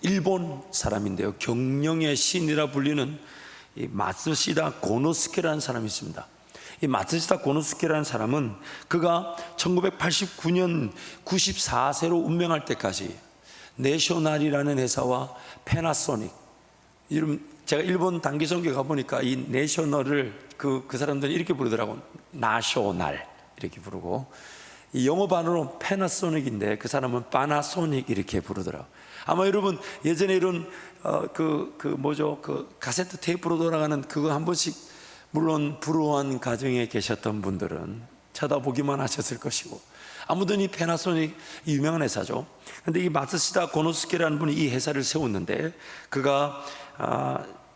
일본 사람인데요, 경영의 신이라 불리는 이 마츠시다 고노스케라는 사람이 있습니다. 이 마츠시다 고노스케라는 사람은 그가 1989년 94세로 운명할 때까지 내셔널이라는 회사와 패나소닉, 제가 일본 단기 선교 가보니까 이 내셔널을 그 사람들이 이렇게 부르더라고. 나셔널 이렇게 부르고, 이 영어 반으로 패나소닉인데 그 사람은 파나소닉 이렇게 부르더라고. 아마 여러분 예전에 이런 카세트 테이프로 돌아가는 그거 한 번씩, 물론 불우한 가정에 계셨던 분들은 쳐다보기만 하셨을 것이고, 아무튼 이 패나소닉 유명한 회사죠. 근데 이 마츠시다 고노스케라는 분이 이 회사를 세웠는데, 그가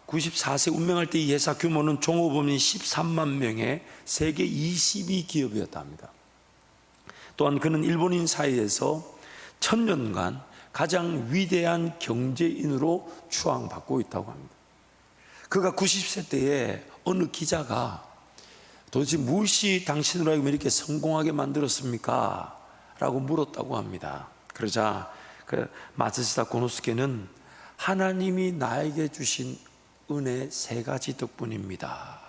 94세 운명할 때 이 회사 규모는 종업원이 13만 명의 세계 22기업이었다 합니다. 또한 그는 일본인 사이에서 1000년간 가장 위대한 경제인으로 추앙받고 있다고 합니다. 그가 90세 때에 어느 기자가 도대체 무엇이 당신으로 하여금 이렇게 성공하게 만들었습니까? 라고 물었다고 합니다. 그러자 그 마츠시다 고노스케는 하나님이 나에게 주신 은혜 3가지 덕분입니다.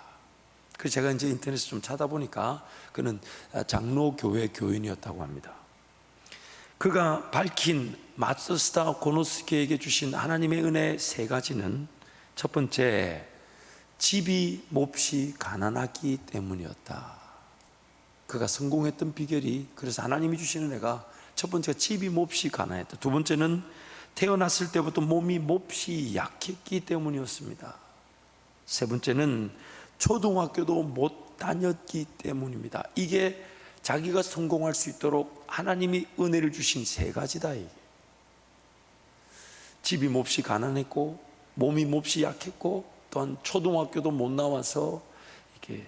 그래서 제가 이제 인터넷에 좀 찾아보니까 그는 장로교회 교인이었다고 합니다. 그가 밝힌 마츠시다 고노스케에게 주신 하나님의 은혜 3가지는, 첫 번째, 집이 몹시 가난하기 때문이었다. 그가 성공했던 비결이, 그래서 하나님이 주시는 은혜가 첫 번째가 집이 몹시 가난했다. 두 번째는 태어났을 때부터 몸이 몹시 약했기 때문이었습니다. 세 번째는 초등학교도 못 다녔기 때문입니다. 이게 자기가 성공할 수 있도록 하나님이 은혜를 주신 3가지다. 이게 집이 몹시 가난했고, 몸이 몹시 약했고, 또한 초등학교도 못 나와서 이렇게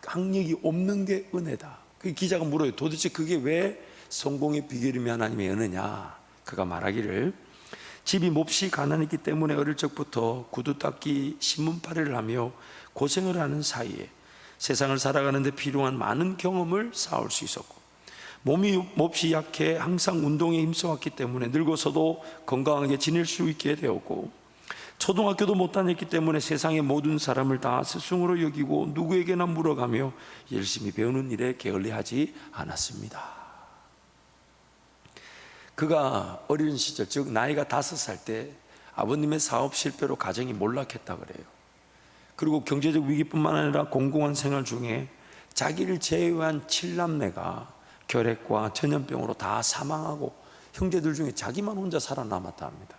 학력이 없는 게 은혜다. 그 기자가 물어요. 도대체 그게 왜 성공의 비결이며 하나님의 은혜냐? 그가 말하기를, 집이 몹시 가난했기 때문에 어릴 적부터 구두 닦기, 신문팔이를 하며 고생을 하는 사이에 세상을 살아가는 데 필요한 많은 경험을 쌓을 수 있었고, 몸이 몹시 약해 항상 운동에 힘써왔기 때문에 늙어서도 건강하게 지낼 수 있게 되었고, 초등학교도 못 다녔기 때문에 세상의 모든 사람을 다 스승으로 여기고 누구에게나 물어가며 열심히 배우는 일에 게을리하지 않았습니다. 그가 어린 시절, 즉 나이가 5살 때 아버님의 사업 실패로 가정이 몰락했다 그래요. 그리고 경제적 위기뿐만 아니라 공공한 생활 중에 자기를 제외한 7남매가 결핵과 전염병으로 다 사망하고 형제들 중에 자기만 혼자 살아남았다 합니다.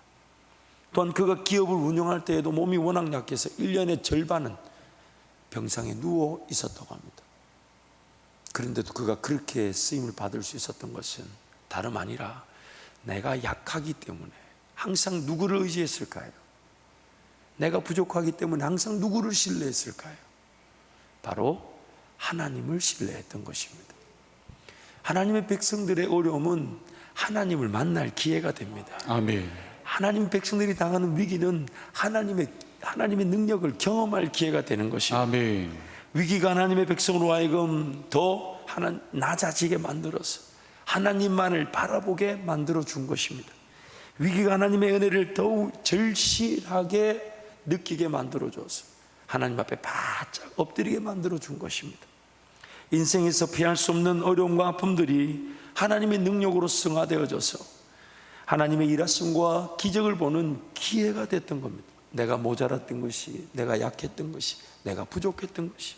또한 그가 기업을 운영할 때에도 몸이 워낙 약해서 1년의 절반은 병상에 누워 있었다고 합니다. 그런데도 그가 그렇게 쓰임을 받을 수 있었던 것은 다름 아니라 내가 약하기 때문에 항상 누구를 의지했을까요? 내가 부족하기 때문에 항상 누구를 신뢰했을까요? 바로 하나님을 신뢰했던 것입니다. 하나님의 백성들의 어려움은 하나님을 만날 기회가 됩니다. 아멘. 하나님 백성들이 당하는 위기는 하나님의 능력을 경험할 기회가 되는 것입니다. 아멘. 위기가 하나님의 백성으로 하여금 더 낮아지게 만들어서 하나님만을 바라보게 만들어 준 것입니다. 위기가 하나님의 은혜를 더욱 절실하게 느끼게 만들어 줘서 하나님 앞에 바짝 엎드리게 만들어 준 것입니다. 인생에서 피할 수 없는 어려움과 아픔들이 하나님의 능력으로 승화되어져서 하나님의 일하심과 기적을 보는 기회가 됐던 겁니다. 내가 모자랐던 것이, 내가 약했던 것이, 내가 부족했던 것이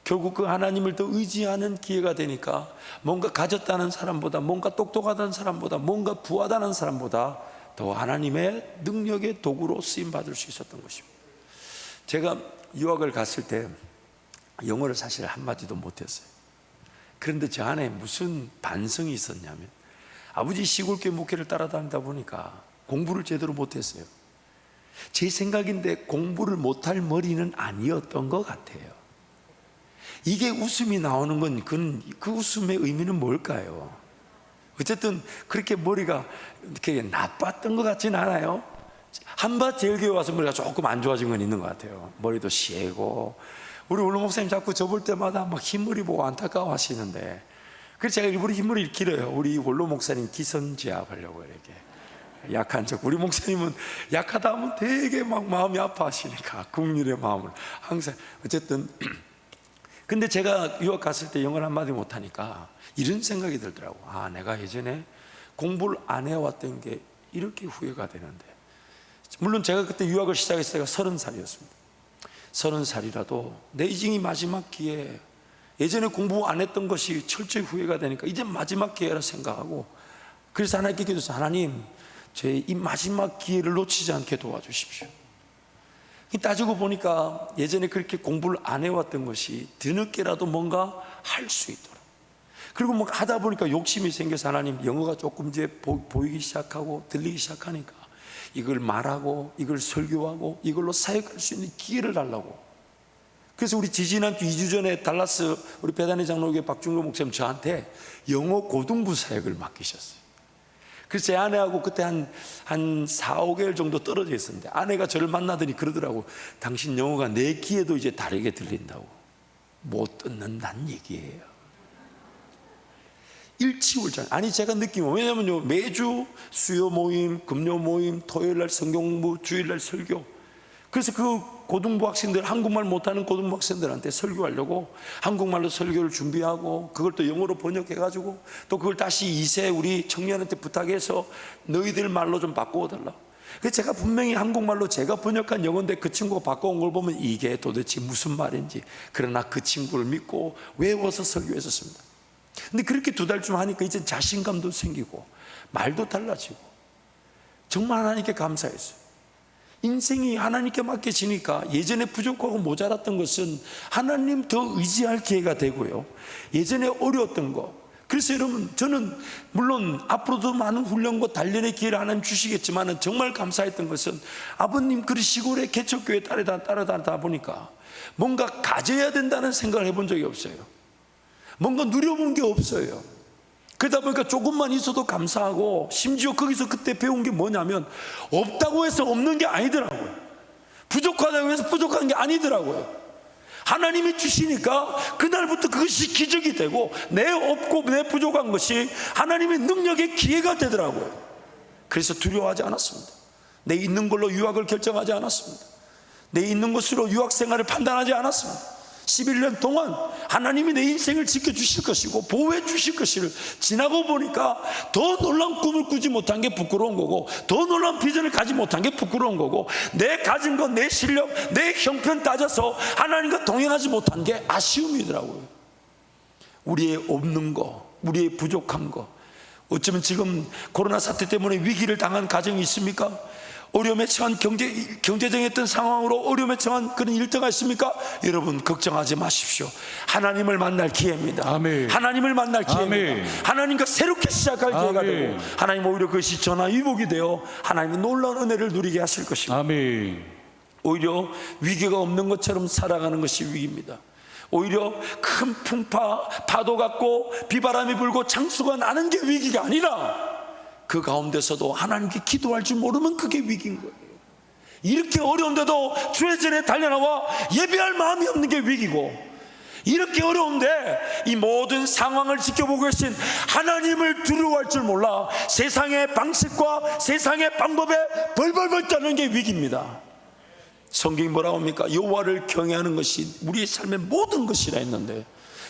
결국 그 하나님을 더 의지하는 기회가 되니까 뭔가 가졌다는 사람보다, 뭔가 똑똑하다는 사람보다, 뭔가 부하다는 사람보다 더 하나님의 능력의 도구로 쓰임받을 수 있었던 것입니다. 제가 유학을 갔을 때 영어를 사실 한마디도 못했어요. 그런데 저 안에 무슨 반성이 있었냐면, 아버지 시골교회 목회를 따라다니다 보니까 공부를 제대로 못했어요. 제 생각인데 공부를 못할 머리는 아니었던 것 같아요. 이게 웃음이 나오는 건 그 웃음의 의미는 뭘까요? 어쨌든 그렇게 머리가 이렇게 나빴던 것 같진 않아요. 한밭 제일교회 와서 머리가 조금 안 좋아진 건 있는 것 같아요. 머리도 세고, 우리 원로 목사님 자꾸 저 볼 때마다 막 흰머리 보고 안타까워 하시는데, 그래서 제가 일부러 흰머리를 길어요. 우리 원로 목사님 기선제압 하려고 이렇게. 약한 척. 우리 목사님은 약하다 하면 되게 막 마음이 아파하시니까 국민의 마음을 항상. 어쨌든 근데 제가 유학 갔을 때 영어를 한마디 못하니까 이런 생각이 들더라고. 아, 내가 예전에 공부를 안 해왔던 게 이렇게 후회가 되는데. 물론 제가 그때 유학을 시작했을 때가 30살이었습니다 30살이라도 내 인생이 마지막 기회에 예전에 공부 안 했던 것이 철저히 후회가 되니까 이제 마지막 기회라 생각하고, 그래서 하나님께 기도했어요. 하나님, 제 이 마지막 기회를 놓치지 않게 도와주십시오. 따지고 보니까 예전에 그렇게 공부를 안 해왔던 것이 뒤늦게라도 뭔가 할 수 있도록, 그리고 뭐 하다 보니까 욕심이 생겨서 하나님, 영어가 조금 이제 보이기 시작하고 들리기 시작하니까 이걸 말하고 이걸 설교하고 이걸로 사역할 수 있는 기회를 달라고. 그래서 우리 지지난주 2주 전에 달라스 우리 배단의 장로교회 박중근 목사님 저한테 영어 고등부 사역을 맡기셨어요. 그래서 제 아내하고 그때 한 4, 5개월 정도 떨어져 있었는데 아내가 저를 만나더니 그러더라고. 당신 영어가 내 귀에도 이제 다르게 들린다고. 못 듣는다는 얘기예요. 일치월장. 아니 제가 느끼면, 왜냐면요, 매주 수요 모임, 금요 모임, 토요일날 성경 공부, 주일날 설교. 그래서 그 고등부 학생들, 한국말 못하는 고등부 학생들한테 설교하려고 한국말로 설교를 준비하고 그걸 또 영어로 번역해가지고 또 그걸 다시 2세 우리 청년한테 부탁해서 너희들 말로 좀 바꿔달라. 그래서 제가 분명히 한국말로 제가 번역한 영어인데 그 친구가 바꿔온 걸 보면 이게 도대체 무슨 말인지, 그러나 그 친구를 믿고 외워서 설교했었습니다. 근데 그렇게 2달쯤 하니까 이제 자신감도 생기고 말도 달라지고 정말 하나님께 감사했어요. 인생이 하나님께 맡겨지니까 예전에 부족하고 모자랐던 것은 하나님 더 의지할 기회가 되고요, 예전에 어려웠던 거. 그래서 여러분, 저는 물론 앞으로도 많은 훈련과 단련의 기회를 하나님 주시겠지만 정말 감사했던 것은 아버님 그 시골에 개척교회 따라다니다 보니까 뭔가 가져야 된다는 생각을 해본 적이 없어요. 뭔가 누려본 게 없어요. 그러다 보니까 조금만 있어도 감사하고, 심지어 거기서 그때 배운 게 뭐냐면 없다고 해서 없는 게 아니더라고요. 부족하다고 해서 부족한 게 아니더라고요. 하나님이 주시니까 그날부터 그것이 기적이 되고 내 없고 내 부족한 것이 하나님의 능력의 기회가 되더라고요. 그래서 두려워하지 않았습니다. 내 있는 걸로 유학을 결정하지 않았습니다. 내 있는 것으로 유학 생활을 판단하지 않았습니다. 11년 동안 하나님이 내 인생을 지켜주실 것이고 보호해 주실 것을 지나고 보니까 더 놀라운 꿈을 꾸지 못한 게 부끄러운 거고, 더 놀라운 비전을 가지 못한 게 부끄러운 거고, 내 가진 것, 내 실력, 내 형편 따져서 하나님과 동행하지 못한 게 아쉬움이더라고요. 우리의 없는 거, 우리의 부족한 거. 어쩌면 지금 코로나 사태 때문에 위기를 당한 가정이 있습니까? 어려움에 처한 경제적인 어떤 상황으로 어려움에 처한 그런 일터가 있습니까? 여러분 걱정하지 마십시오. 하나님을 만날 기회입니다. 아멘. 하나님을 만날 기회입니다. 아멘. 하나님과 새롭게 시작할 기회가 아멘. 되고, 하나님 오히려 그것이 전화위복이 되어 하나님의 놀라운 은혜를 누리게 하실 것입니다. 아멘. 오히려 위기가 없는 것처럼 살아가는 것이 위기입니다. 오히려 큰 풍파, 파도 같고 비바람이 불고 창수가 나는 게 위기가 아니라 그 가운데서도 하나님께 기도할 줄 모르면 그게 위기인 거예요. 이렇게 어려운데도 주의 전에 달려나와 예배할 마음이 없는 게 위기고, 이렇게 어려운데 이 모든 상황을 지켜보고 계신 하나님을 두려워할 줄 몰라 세상의 방식과 세상의 방법에 벌벌벌 떠는 게 위기입니다. 성경이 뭐라고 합니까? 여호와를 경외하는 것이 우리의 삶의 모든 것이라 했는데,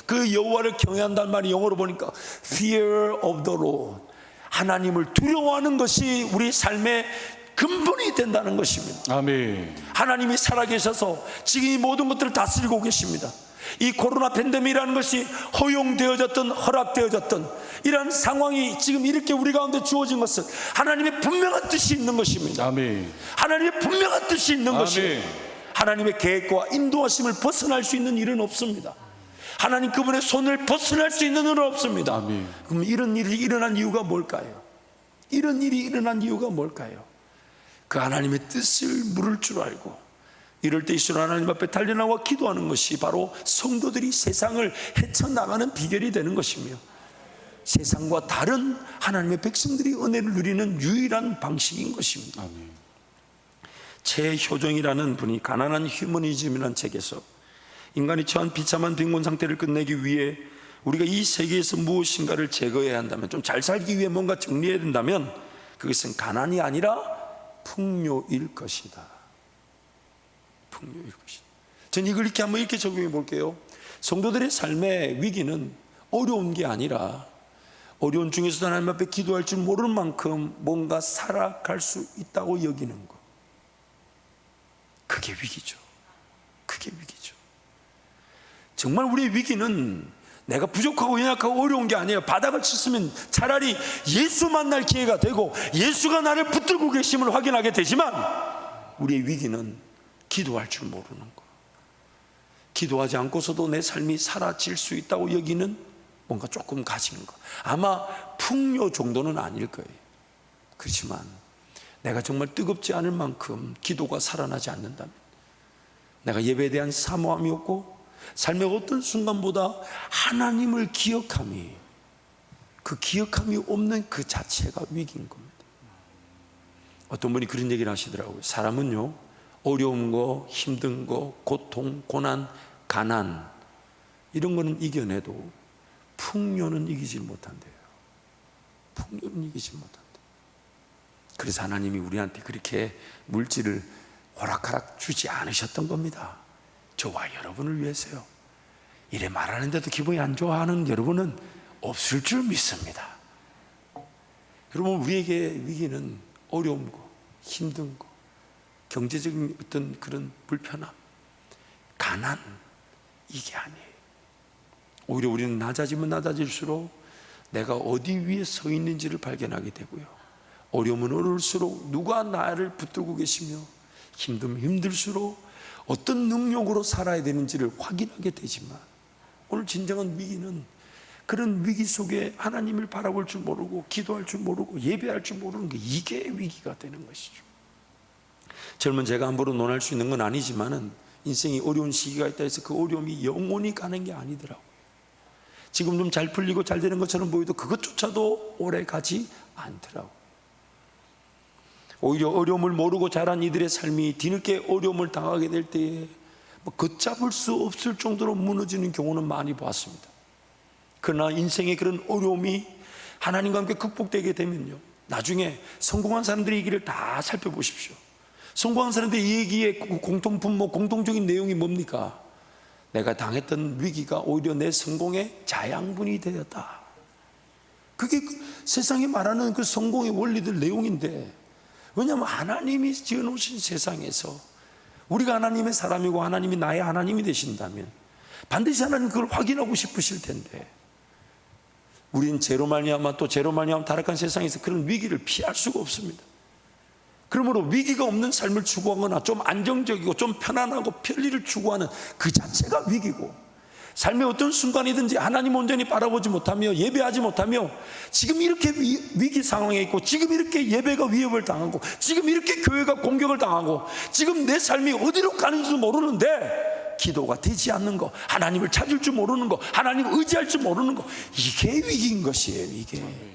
그 여호와를 경외한다는 말이 영어로 보니까 Fear of the Lord, 하나님을 두려워하는 것이 우리 삶의 근본이 된다는 것입니다. 아멘. 하나님이 살아계셔서 지금 이 모든 것들을 다스리고 계십니다. 이 코로나 팬데믹이라는 것이 허용되어졌던 허락되어졌던 이러한 상황이 지금 이렇게 우리 가운데 주어진 것은 하나님의 분명한 뜻이 있는 것입니다. 아멘. 하나님의 분명한 뜻이 있는 아멘. 것이, 하나님의 계획과 인도하심을 벗어날 수 있는 일은 없습니다. 하나님 그분의 손을 벗어날 수 있는 일은 없습니다. 아멘. 그럼 이런 일이 일어난 이유가 뭘까요? 이런 일이 일어난 이유가 뭘까요? 그 하나님의 뜻을 물을 줄 알고 이럴 때 있으나 하나님 앞에 달려나와 기도하는 것이 바로 성도들이 세상을 헤쳐나가는 비결이 되는 것이며, 세상과 다른 하나님의 백성들이 은혜를 누리는 유일한 방식인 것입니다. 아멘. 최효정이라는 분이 가난한 휴머니즘이라는 책에서 인간이 처한 비참한 빈곤 상태를 끝내기 위해 우리가 이 세계에서 무엇인가를 제거해야 한다면, 좀 잘 살기 위해 뭔가 정리해야 된다면 그것은 가난이 아니라 풍요일 것이다. 풍요일 것이다. 전 이걸 이렇게 한번 이렇게 적용해 볼게요. 성도들의 삶의 위기는 어려운 게 아니라 어려운 중에서도 하나님 앞에 기도할 줄 모르는 만큼 뭔가 살아갈 수 있다고 여기는 것, 그게 위기죠. 그게 위기죠. 정말 우리의 위기는 내가 부족하고 연약하고 어려운 게 아니에요. 바닥을 쳤으면 차라리 예수 만날 기회가 되고 예수가 나를 붙들고 계심을 확인하게 되지만, 우리의 위기는 기도할 줄 모르는 것, 기도하지 않고서도 내 삶이 사라질 수 있다고 여기는 뭔가 조금 가진 것. 아마 풍요 정도는 아닐 거예요. 그렇지만 내가 정말 뜨겁지 않을 만큼 기도가 살아나지 않는다면, 내가 예배에 대한 사모함이 없고 삶의 어떤 순간보다 하나님을 기억함이, 그 기억함이 없는 그 자체가 위기인 겁니다. 어떤 분이 그런 얘기를 하시더라고요. 사람은요, 어려운 거, 힘든 거, 고통, 고난, 가난, 이런 거는 이겨내도 풍요는 이기질 못한대요. 풍요는 이기질 못한대요. 그래서 하나님이 우리한테 그렇게 물질을 호락호락 주지 않으셨던 겁니다. 저와 여러분을 위해서요. 이래 말하는데도 기분이 안 좋아하는 여러분은 없을 줄 믿습니다. 여러분, 우리에게 위기는 어려운 거, 힘든 거, 경제적인 어떤 그런 불편함, 가난, 이게 아니에요. 오히려 우리는 낮아지면 낮아질수록 내가 어디 위에 서 있는지를 발견하게 되고요, 어려우면 어려울수록 누가 나를 붙들고 계시며, 힘들면 힘들수록 어떤 능력으로 살아야 되는지를 확인하게 되지만, 오늘 진정한 위기는 그런 위기 속에 하나님을 바라볼 줄 모르고 기도할 줄 모르고 예배할 줄 모르는 게, 이게 위기가 되는 것이죠. 젊은 제가 함부로 논할 수 있는 건 아니지만은 인생이 어려운 시기가 있다 해서 그 어려움이 영원히 가는 게 아니더라고요. 지금 좀 잘 풀리고 잘 되는 것처럼 보여도 그것조차도 오래 가지 않더라고요. 오히려 어려움을 모르고 자란 이들의 삶이 뒤늦게 어려움을 당하게 될 때에 걷잡을 수 없을 정도로 무너지는 경우는 많이 봤습니다. 그러나 인생의 그런 어려움이 하나님과 함께 극복되게 되면요, 나중에 성공한 사람들의 얘기를 다 살펴보십시오. 성공한 사람들의 얘기의 공통분모, 공통적인 내용이 뭡니까? 내가 당했던 위기가 오히려 내 성공의 자양분이 되었다. 그게 세상이 말하는 그 성공의 원리들 내용인데, 왜냐하면 하나님이 지어놓으신 세상에서 우리가 하나님의 사람이고 하나님이 나의 하나님이 되신다면 반드시 하나님 그걸 확인하고 싶으실 텐데, 우린 죄로 말미암아 또 죄로 말미암아 타락한 세상에서 그런 위기를 피할 수가 없습니다. 그러므로 위기가 없는 삶을 추구하거나 좀 안정적이고 좀 편안하고 편리를 추구하는 그 자체가 위기고, 삶의 어떤 순간이든지 하나님 온전히 바라보지 못하며 예배하지 못하며 지금 이렇게 위기 상황에 있고, 지금 이렇게 예배가 위협을 당하고, 지금 이렇게 교회가 공격을 당하고, 지금 내 삶이 어디로 가는지도 모르는데 기도가 되지 않는 거, 하나님을 찾을 줄 모르는 거, 하나님을 의지할 줄 모르는 거, 이게 위기인 것이에요.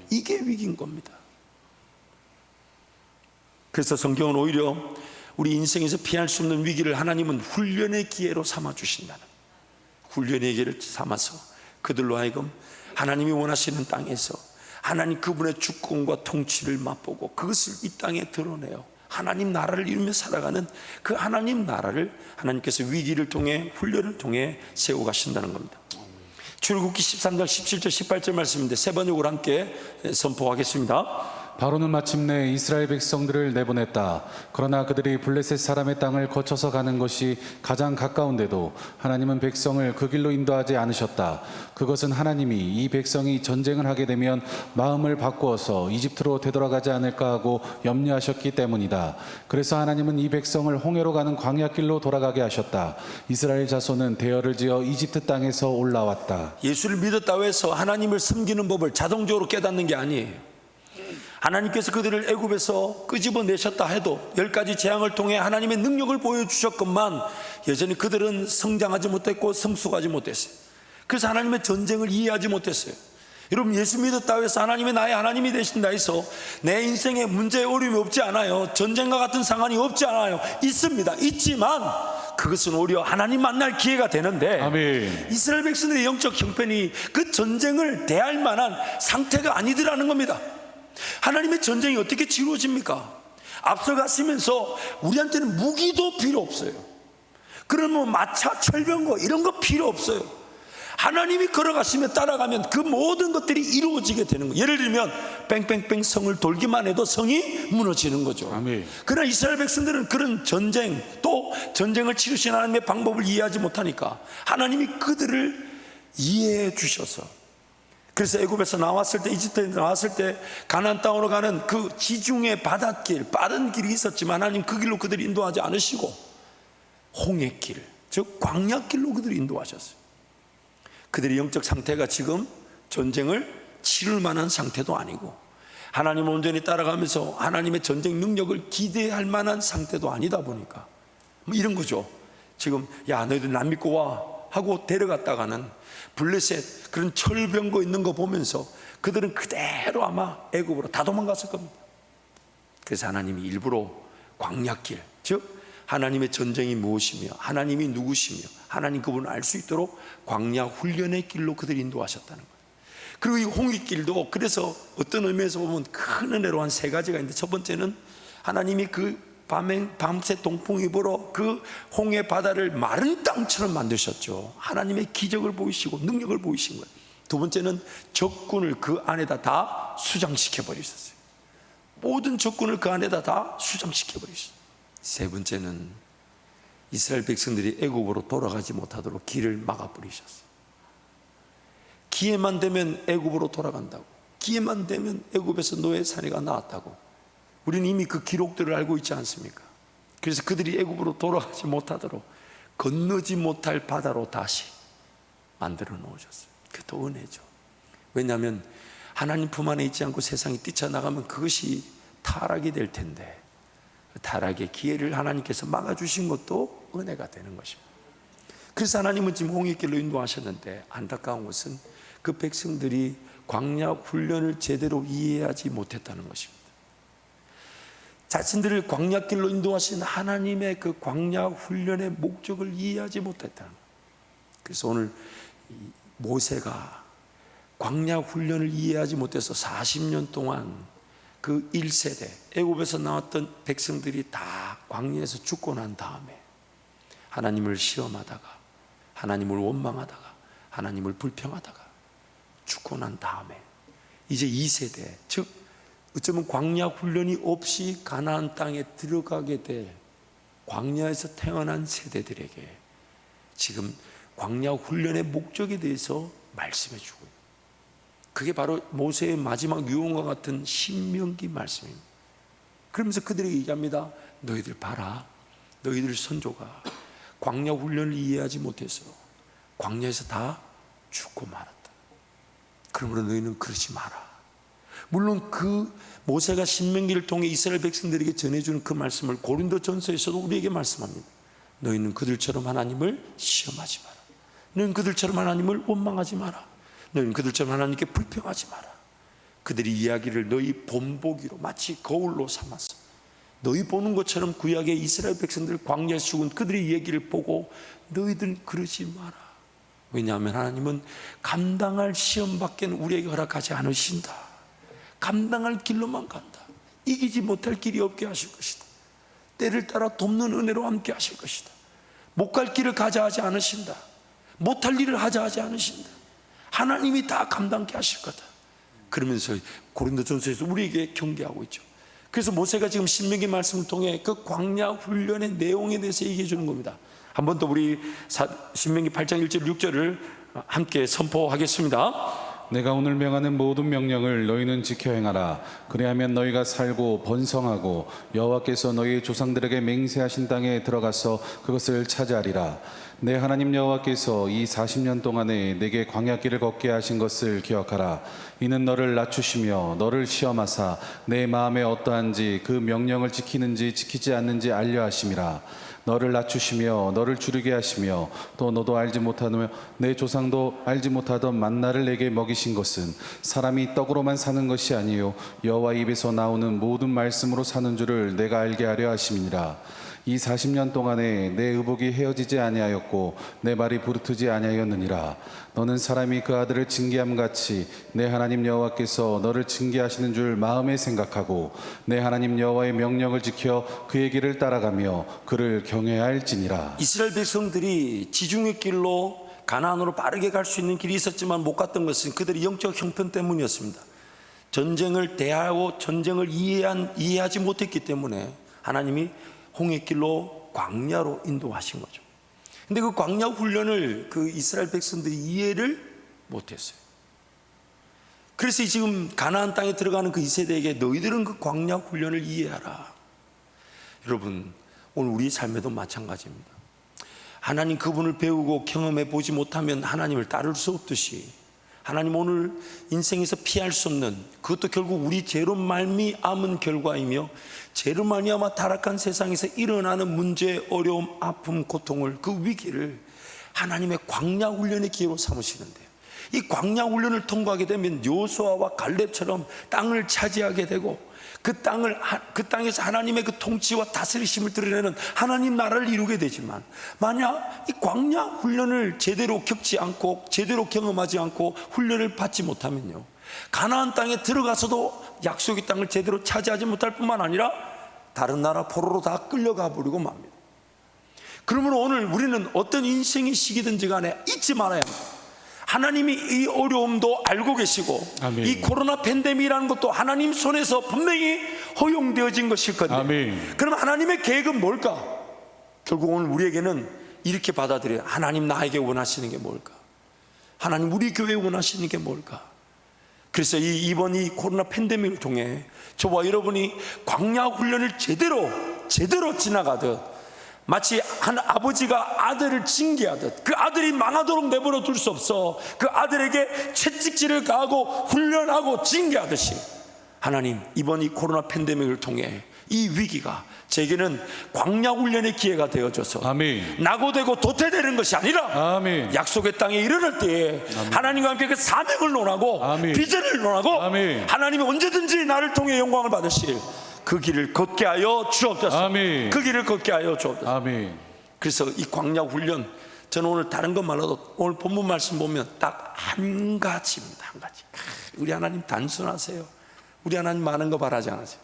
이게 위기인 겁니다. 그래서 성경은 오히려 우리 인생에서 피할 수 없는 위기를 하나님은 훈련의 기회로 삼아 주신다는, 훈련의 기회를 삼아서 그들로 하여금 하나님이 원하시는 땅에서 하나님 그분의 주권과 통치를 맛보고 그것을 이 땅에 드러내요. 하나님 나라를 이루며 살아가는 그 하나님 나라를 하나님께서 위기를 통해 훈련을 통해 세워 가신다는 겁니다. 출애굽기 13장 17절 18절 말씀인데 세 번역으로 함께 선포하겠습니다. 바로는 마침내 이스라엘 백성들을 내보냈다. 그러나 그들이 블레셋 사람의 땅을 거쳐서 가는 것이 가장 가까운데도 하나님은 백성을 그 길로 인도하지 않으셨다. 그것은 하나님이 이 백성이 전쟁을 하게 되면 마음을 바꾸어서 이집트로 되돌아가지 않을까 하고 염려하셨기 때문이다. 그래서 하나님은 이 백성을 홍해로 가는 광야길로 돌아가게 하셨다. 이스라엘 자손은 대열을 지어 이집트 땅에서 올라왔다. 예수를 믿었다고 해서 하나님을 섬기는 법을 자동적으로 깨닫는 게 아니에요. 하나님께서 그들을 애굽에서 끄집어내셨다 해도 10가지 재앙을 통해 하나님의 능력을 보여주셨건만 여전히 그들은 성장하지 못했고 성숙하지 못했어요. 그래서 하나님의 전쟁을 이해하지 못했어요. 여러분, 예수 믿었다고 해서 하나님이 나의 하나님이 되신다 해서 내 인생에 문제 어려움이 없지 않아요. 전쟁과 같은 상황이 없지 않아요. 있습니다. 있지만 그것은 오히려 하나님 만날 기회가 되는데, 아멘. 이스라엘 백성들의 영적 형편이 그 전쟁을 대할 만한 상태가 아니더라는 겁니다. 하나님의 전쟁이 어떻게 치루어집니까? 앞서가시면서 우리한테는 무기도 필요 없어요. 그러면 마차, 철병거 이런 거 필요 없어요. 하나님이 걸어가시며 따라가면 그 모든 것들이 이루어지게 되는 거예요. 예를 들면 뺑뺑뺑 성을 돌기만 해도 성이 무너지는 거죠. 아멘. 그러나 이스라엘 백성들은 그런 전쟁, 또 전쟁을 치르신 하나님의 방법을 이해하지 못하니까 하나님이 그들을 이해해 주셔서, 그래서 애굽에서 나왔을 때, 이집트에 나왔을 때 가나안 땅으로 가는 그 지중해 바닷길, 빠른 길이 있었지만 하나님 그 길로 그들을 인도하지 않으시고 홍해길, 즉 광야길로 그들을 인도하셨어요. 그들의 영적 상태가 지금 전쟁을 치를 만한 상태도 아니고 하나님을 온전히 따라가면서 하나님의 전쟁 능력을 기대할 만한 상태도 아니다 보니까 뭐 이런 거죠. 지금 야 너희들 남 믿고 와 하고 데려갔다가는 블레셋 그런 철병거 있는 거 보면서 그들은 그대로 아마 애굽으로 다 도망갔을 겁니다. 그래서 하나님이 일부러 광야길, 즉 하나님의 전쟁이 무엇이며 하나님이 누구시며 하나님 그분을 알 수 있도록 광야 훈련의 길로 그들을 인도하셨다는 거예요. 그리고 이 홍해길도 그래서 어떤 의미에서 보면 큰 은혜로 한 세 가지가 있는데, 첫 번째는 하나님이 그 밤새 동풍이 불어 그 홍해 바다를 마른 땅처럼 만드셨죠. 하나님의 기적을 보이시고 능력을 보이신 거예요. 두 번째는 적군을 그 안에다 다 수장시켜 버리셨어요. 모든 적군을 그 안에다 다 수장시켜 버리셨어요. 세 번째는 이스라엘 백성들이 애굽으로 돌아가지 못하도록 길을 막아버리셨어요. 기회만 되면 애굽으로 돌아간다고, 기회만 되면 애굽에서 노예 사내가 나왔다고 우리는 이미 그 기록들을 알고 있지 않습니까? 그래서 그들이 애굽으로 돌아가지 못하도록 건너지 못할 바다로 다시 만들어 놓으셨어요. 그것도 은혜죠. 왜냐하면 하나님 품 안에 있지 않고 세상이 뛰쳐나가면 그것이 타락이 될 텐데 타락의 기회를 하나님께서 막아주신 것도 은혜가 되는 것입니다. 그래서 하나님은 지금 홍해길로 인도하셨는데 안타까운 것은 그 백성들이 광야 훈련을 제대로 이해하지 못했다는 것입니다. 자신들을 광야길로 인도하신 하나님의 그 광야 훈련의 목적을 이해하지 못했다는 거예요. 그래서 오늘 모세가 광야 훈련을 이해하지 못해서 40년 동안 그 1세대 애굽에서 나왔던 백성들이 다 광야에서 죽고 난 다음에 하나님을 시험하다가 하나님을 원망하다가 하나님을 불평하다가 죽고 난 다음에 이제 2세대, 즉 어쩌면 광야 훈련이 없이 가나안 땅에 들어가게 될 광야에서 태어난 세대들에게 지금 광야 훈련의 목적에 대해서 말씀해 주고 있어요. 그게 바로 모세의 마지막 유언과 같은 신명기 말씀입니다. 그러면서 그들에게 얘기합니다. 너희들 봐라, 너희들 선조가 광야 훈련을 이해하지 못해서 광야에서 다 죽고 말았다. 그러므로 너희는 그러지 마라. 물론 그 모세가 신명기를 통해 이스라엘 백성들에게 전해주는 그 말씀을 고린도전서에서도 우리에게 말씀합니다. 너희는 그들처럼 하나님을 시험하지 마라. 너희는 그들처럼 하나님을 원망하지 마라. 너희는 그들처럼 하나님께 불평하지 마라. 그들이 이야기를 너희 본보기로 마치 거울로 삼아서 너희 보는 것처럼 구약의 이스라엘 백성들 광야에 죽은 그들의 얘기를 보고 너희들 그러지 마라. 왜냐하면 하나님은 감당할 시험밖에 우리에게 허락하지 않으신다. 감당할 길로만 간다. 이기지 못할 길이 없게 하실 것이다. 때를 따라 돕는 은혜로 함께 하실 것이다. 못 갈 길을 가자 하지 않으신다. 못할 일을 하자 하지 않으신다. 하나님이 다 감당케 하실 거다. 그러면서 고린도전서에서 우리에게 경계하고 있죠. 그래서 모세가 지금 신명기 말씀을 통해 그 광야 훈련의 내용에 대해서 얘기해 주는 겁니다. 한 번 더 우리 신명기 8장 1절 6절을 함께 선포하겠습니다. 내가 오늘 명하는 모든 명령을 너희는 지켜 행하라. 그리하면 너희가 살고 번성하고 여호와께서 너희 조상들에게 맹세하신 땅에 들어가서 그것을 차지하리라. 내 하나님 여호와께서 이 40년 동안에 내게 광야길을 걷게 하신 것을 기억하라. 이는 너를 낮추시며 너를 시험하사 내 마음에 어떠한지 그 명령을 지키는지 지키지 않는지 알려 하심이라. 너를 낮추시며 너를 줄이게 하시며 또 너도 알지 못하며 내 조상도 알지 못하던 만나를 내게 먹이신 것은 사람이 떡으로만 사는 것이 아니요 여호와 입에서 나오는 모든 말씀으로 사는 줄을 내가 알게 하려 하심이니라. 이 40년 동안에 내 의복이 헤어지지 아니하였고 내 말이 부르트지 아니하였느니라. 너는 사람이 그 아들을 징계함 같이 내 하나님 여호와께서 너를 징계하시는 줄 마음에 생각하고 내 하나님 여호와의 명령을 지켜 그의 길을 따라가며 그를 경외할지니라. 이스라엘 백성들이 지중해 길로 가나안으로 빠르게 갈 수 있는 길이 있었지만 못 갔던 것은 그들의 영적 형편 때문이었습니다. 전쟁을 대하고 전쟁을 이해하지 못했기 때문에 하나님이 홍해길로 광야로 인도하신 거죠. 근데 그 광야 훈련을 그 이스라엘 백성들이 이해를 못했어요. 그래서 지금 가나안 땅에 들어가는 그 2세대에게 너희들은 그 광야 훈련을 이해하라. 여러분, 오늘 우리 삶에도 마찬가지입니다. 하나님 그분을 배우고 경험해 보지 못하면 하나님을 따를 수 없듯이 하나님 오늘 인생에서 피할 수 없는, 그것도 결국 우리 죄로 말미암은 결과이며 죄로 말미암아 타락한 세상에서 일어나는 문제, 어려움, 아픔, 고통을, 그 위기를 하나님의 광야 훈련의 기회로 삼으시는데요. 이 광야 훈련을 통과하게 되면 여호수아와 갈렙처럼 땅을 차지하게 되고 그 땅에서 하나님의 그 통치와 다스리심을 드러내는 하나님 나라를 이루게 되지만, 만약 이 광야 훈련을 제대로 겪지 않고 제대로 경험하지 않고 훈련을 받지 못하면요, 가나안 땅에 들어가서도 약속의 땅을 제대로 차지하지 못할 뿐만 아니라 다른 나라 포로로 다 끌려가 버리고 맙니다. 그러므로 오늘 우리는 어떤 인생의 시기든지 간에 잊지 말아야 합니다. 하나님이 이 어려움도 알고 계시고 아멘. 이 코로나 팬데믹이라는 것도 하나님 손에서 분명히 허용되어진 것일 건데, 아멘. 그럼 하나님의 계획은 뭘까? 결국 오늘 우리에게는 이렇게 받아들여요. 하나님 나에게 원하시는 게 뭘까? 하나님 우리 교회에 원하시는 게 뭘까? 그래서 이번 이 코로나 팬데믹을 통해 저와 여러분이 광야 훈련을 제대로 지나가듯, 마치 한 아버지가 아들을 징계하듯 그 아들이 망하도록 내버려 둘 수 없어 그 아들에게 채찍질을 가하고 훈련하고 징계하듯이, 하나님 이번 이 코로나 팬데믹을 통해 이 위기가 제게는 광야 훈련의 기회가 되어져서 아멘. 낙오되고 도태되는 것이 아니라 아멘. 약속의 땅에 이르는 때에 하나님과 함께 그 사명을 논하고 아멘. 비전을 논하고 아멘. 하나님이 언제든지 나를 통해 영광을 받으실 그 길을 걷게 하여 주옵소서. 아멘. 그 길을 걷게 하여 주옵소서. 아멘. 그래서 이 광야 훈련, 저는 오늘 다른 것 말라도 오늘 본문 말씀 보면 딱 한 가지입니다. 한 가지. 우리 하나님 단순하세요. 우리 하나님 많은 거 바라지 않으세요.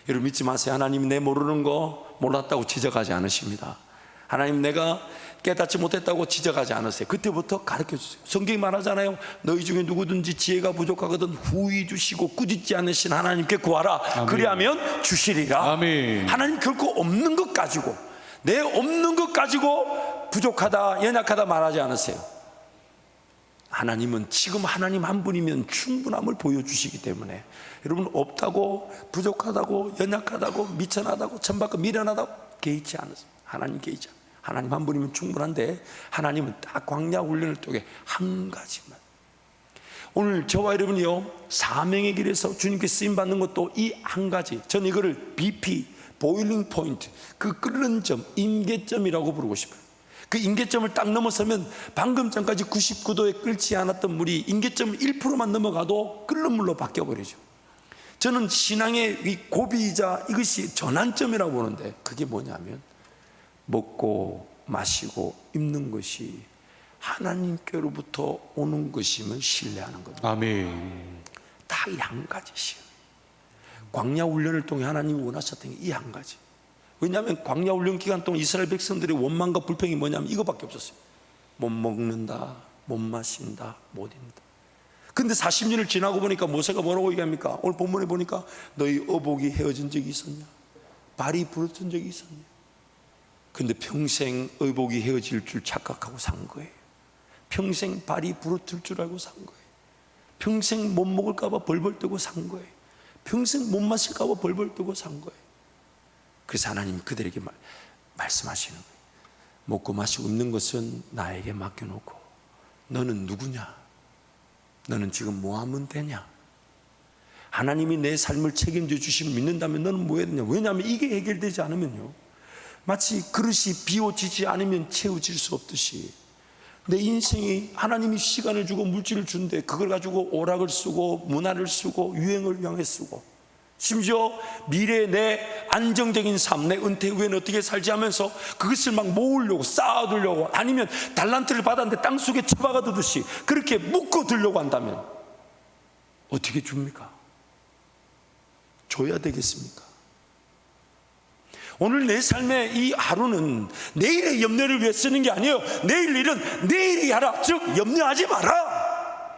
여러분 믿지 마세요. 하나님이 내 모르는 거 몰랐다고 지적하지 않으십니다. 하나님 내가 깨닫지 못했다고 지적하지 않으세요. 그때부터 가르쳐 주세요. 성경이 말하잖아요. 너희 중에 누구든지 지혜가 부족하거든 후히 주시고 꾸짖지 않으신 하나님께 구하라. 아멘. 그리하면 주시리라. 아멘. 하나님 결코 없는 것 가지고, 내 없는 것 가지고 부족하다 연약하다 말하지 않으세요. 하나님은 지금 하나님 한 분이면 충분함을 보여주시기 때문에 여러분 없다고 부족하다고 연약하다고 미천하다고 천박하고 미련하다고 개의치 않으세요. 하나님 개의치 않으세요. 하나님 한 분이면 충분한데 하나님은 딱 광야 훈련을 통해 한 가지만. 오늘 저와 여러분이요 사명의 길에서 주님께 쓰임받는 것도 이 한 가지, 저는 이거를 BP 보일링 포인트, 그 끓는 점, 임계점이라고 부르고 싶어요. 그 임계점을 딱 넘어서면 방금 전까지 99도에 끓지 않았던 물이 임계점 1%만 넘어가도 끓는 물로 바뀌어버리죠. 저는 신앙의 이 고비이자 이것이 전환점이라고 보는데, 그게 뭐냐면 먹고 마시고 입는 것이 하나님께로부터 오는 것임을 신뢰하는 겁니다. 아멘. 다 이 한 가지씩. 광야 훈련을 통해 하나님이 원하셨던 게 이 한 가지. 왜냐하면 광야 훈련 기간 동안 이스라엘 백성들의 원망과 불평이 뭐냐면 이거밖에 없었어요. 못 먹는다, 못 마신다, 못 입는다. 근데 40년을 지나고 보니까 모세가 뭐라고 얘기합니까? 오늘 본문에 보니까 너희 어복이 헤어진 적이 있었냐? 발이 부러진 적이 있었냐? 근데 평생 의복이 헤어질 줄 착각하고 산 거예요. 평생 발이 부러질 줄 알고 산 거예요. 평생 못 먹을까 봐 벌벌 떠고 산 거예요. 평생 못 마실까 봐 벌벌 떠고 산 거예요. 그래서 하나님이 그들에게 말씀하시는 거예요. 먹고 마시고 입는 것은 나에게 맡겨놓고 너는 누구냐? 너는 지금 뭐 하면 되냐? 하나님이 내 삶을 책임져 주심을 믿는다면 너는 뭐 해야 되냐? 왜냐하면 이게 해결되지 않으면요, 마치 그릇이 비워지지 않으면 채워질 수 없듯이 내 인생이 하나님이 시간을 주고 물질을 준대 그걸 가지고 오락을 쓰고 문화를 쓰고 유행을 향해 쓰고 심지어 미래의 내 안정적인 삶, 내 은퇴 후에는 어떻게 살지 하면서 그것을 막 모으려고, 쌓아두려고, 아니면 달란트를 받았는데 땅속에 처박아두듯이 그렇게 묶어두려고 한다면 어떻게 줍니까? 줘야 되겠습니까? 오늘 내 삶의 이 하루는 내일의 염려를 위해 쓰는 게 아니에요. 내일 일은 내일이 하라. 즉 염려하지 마라.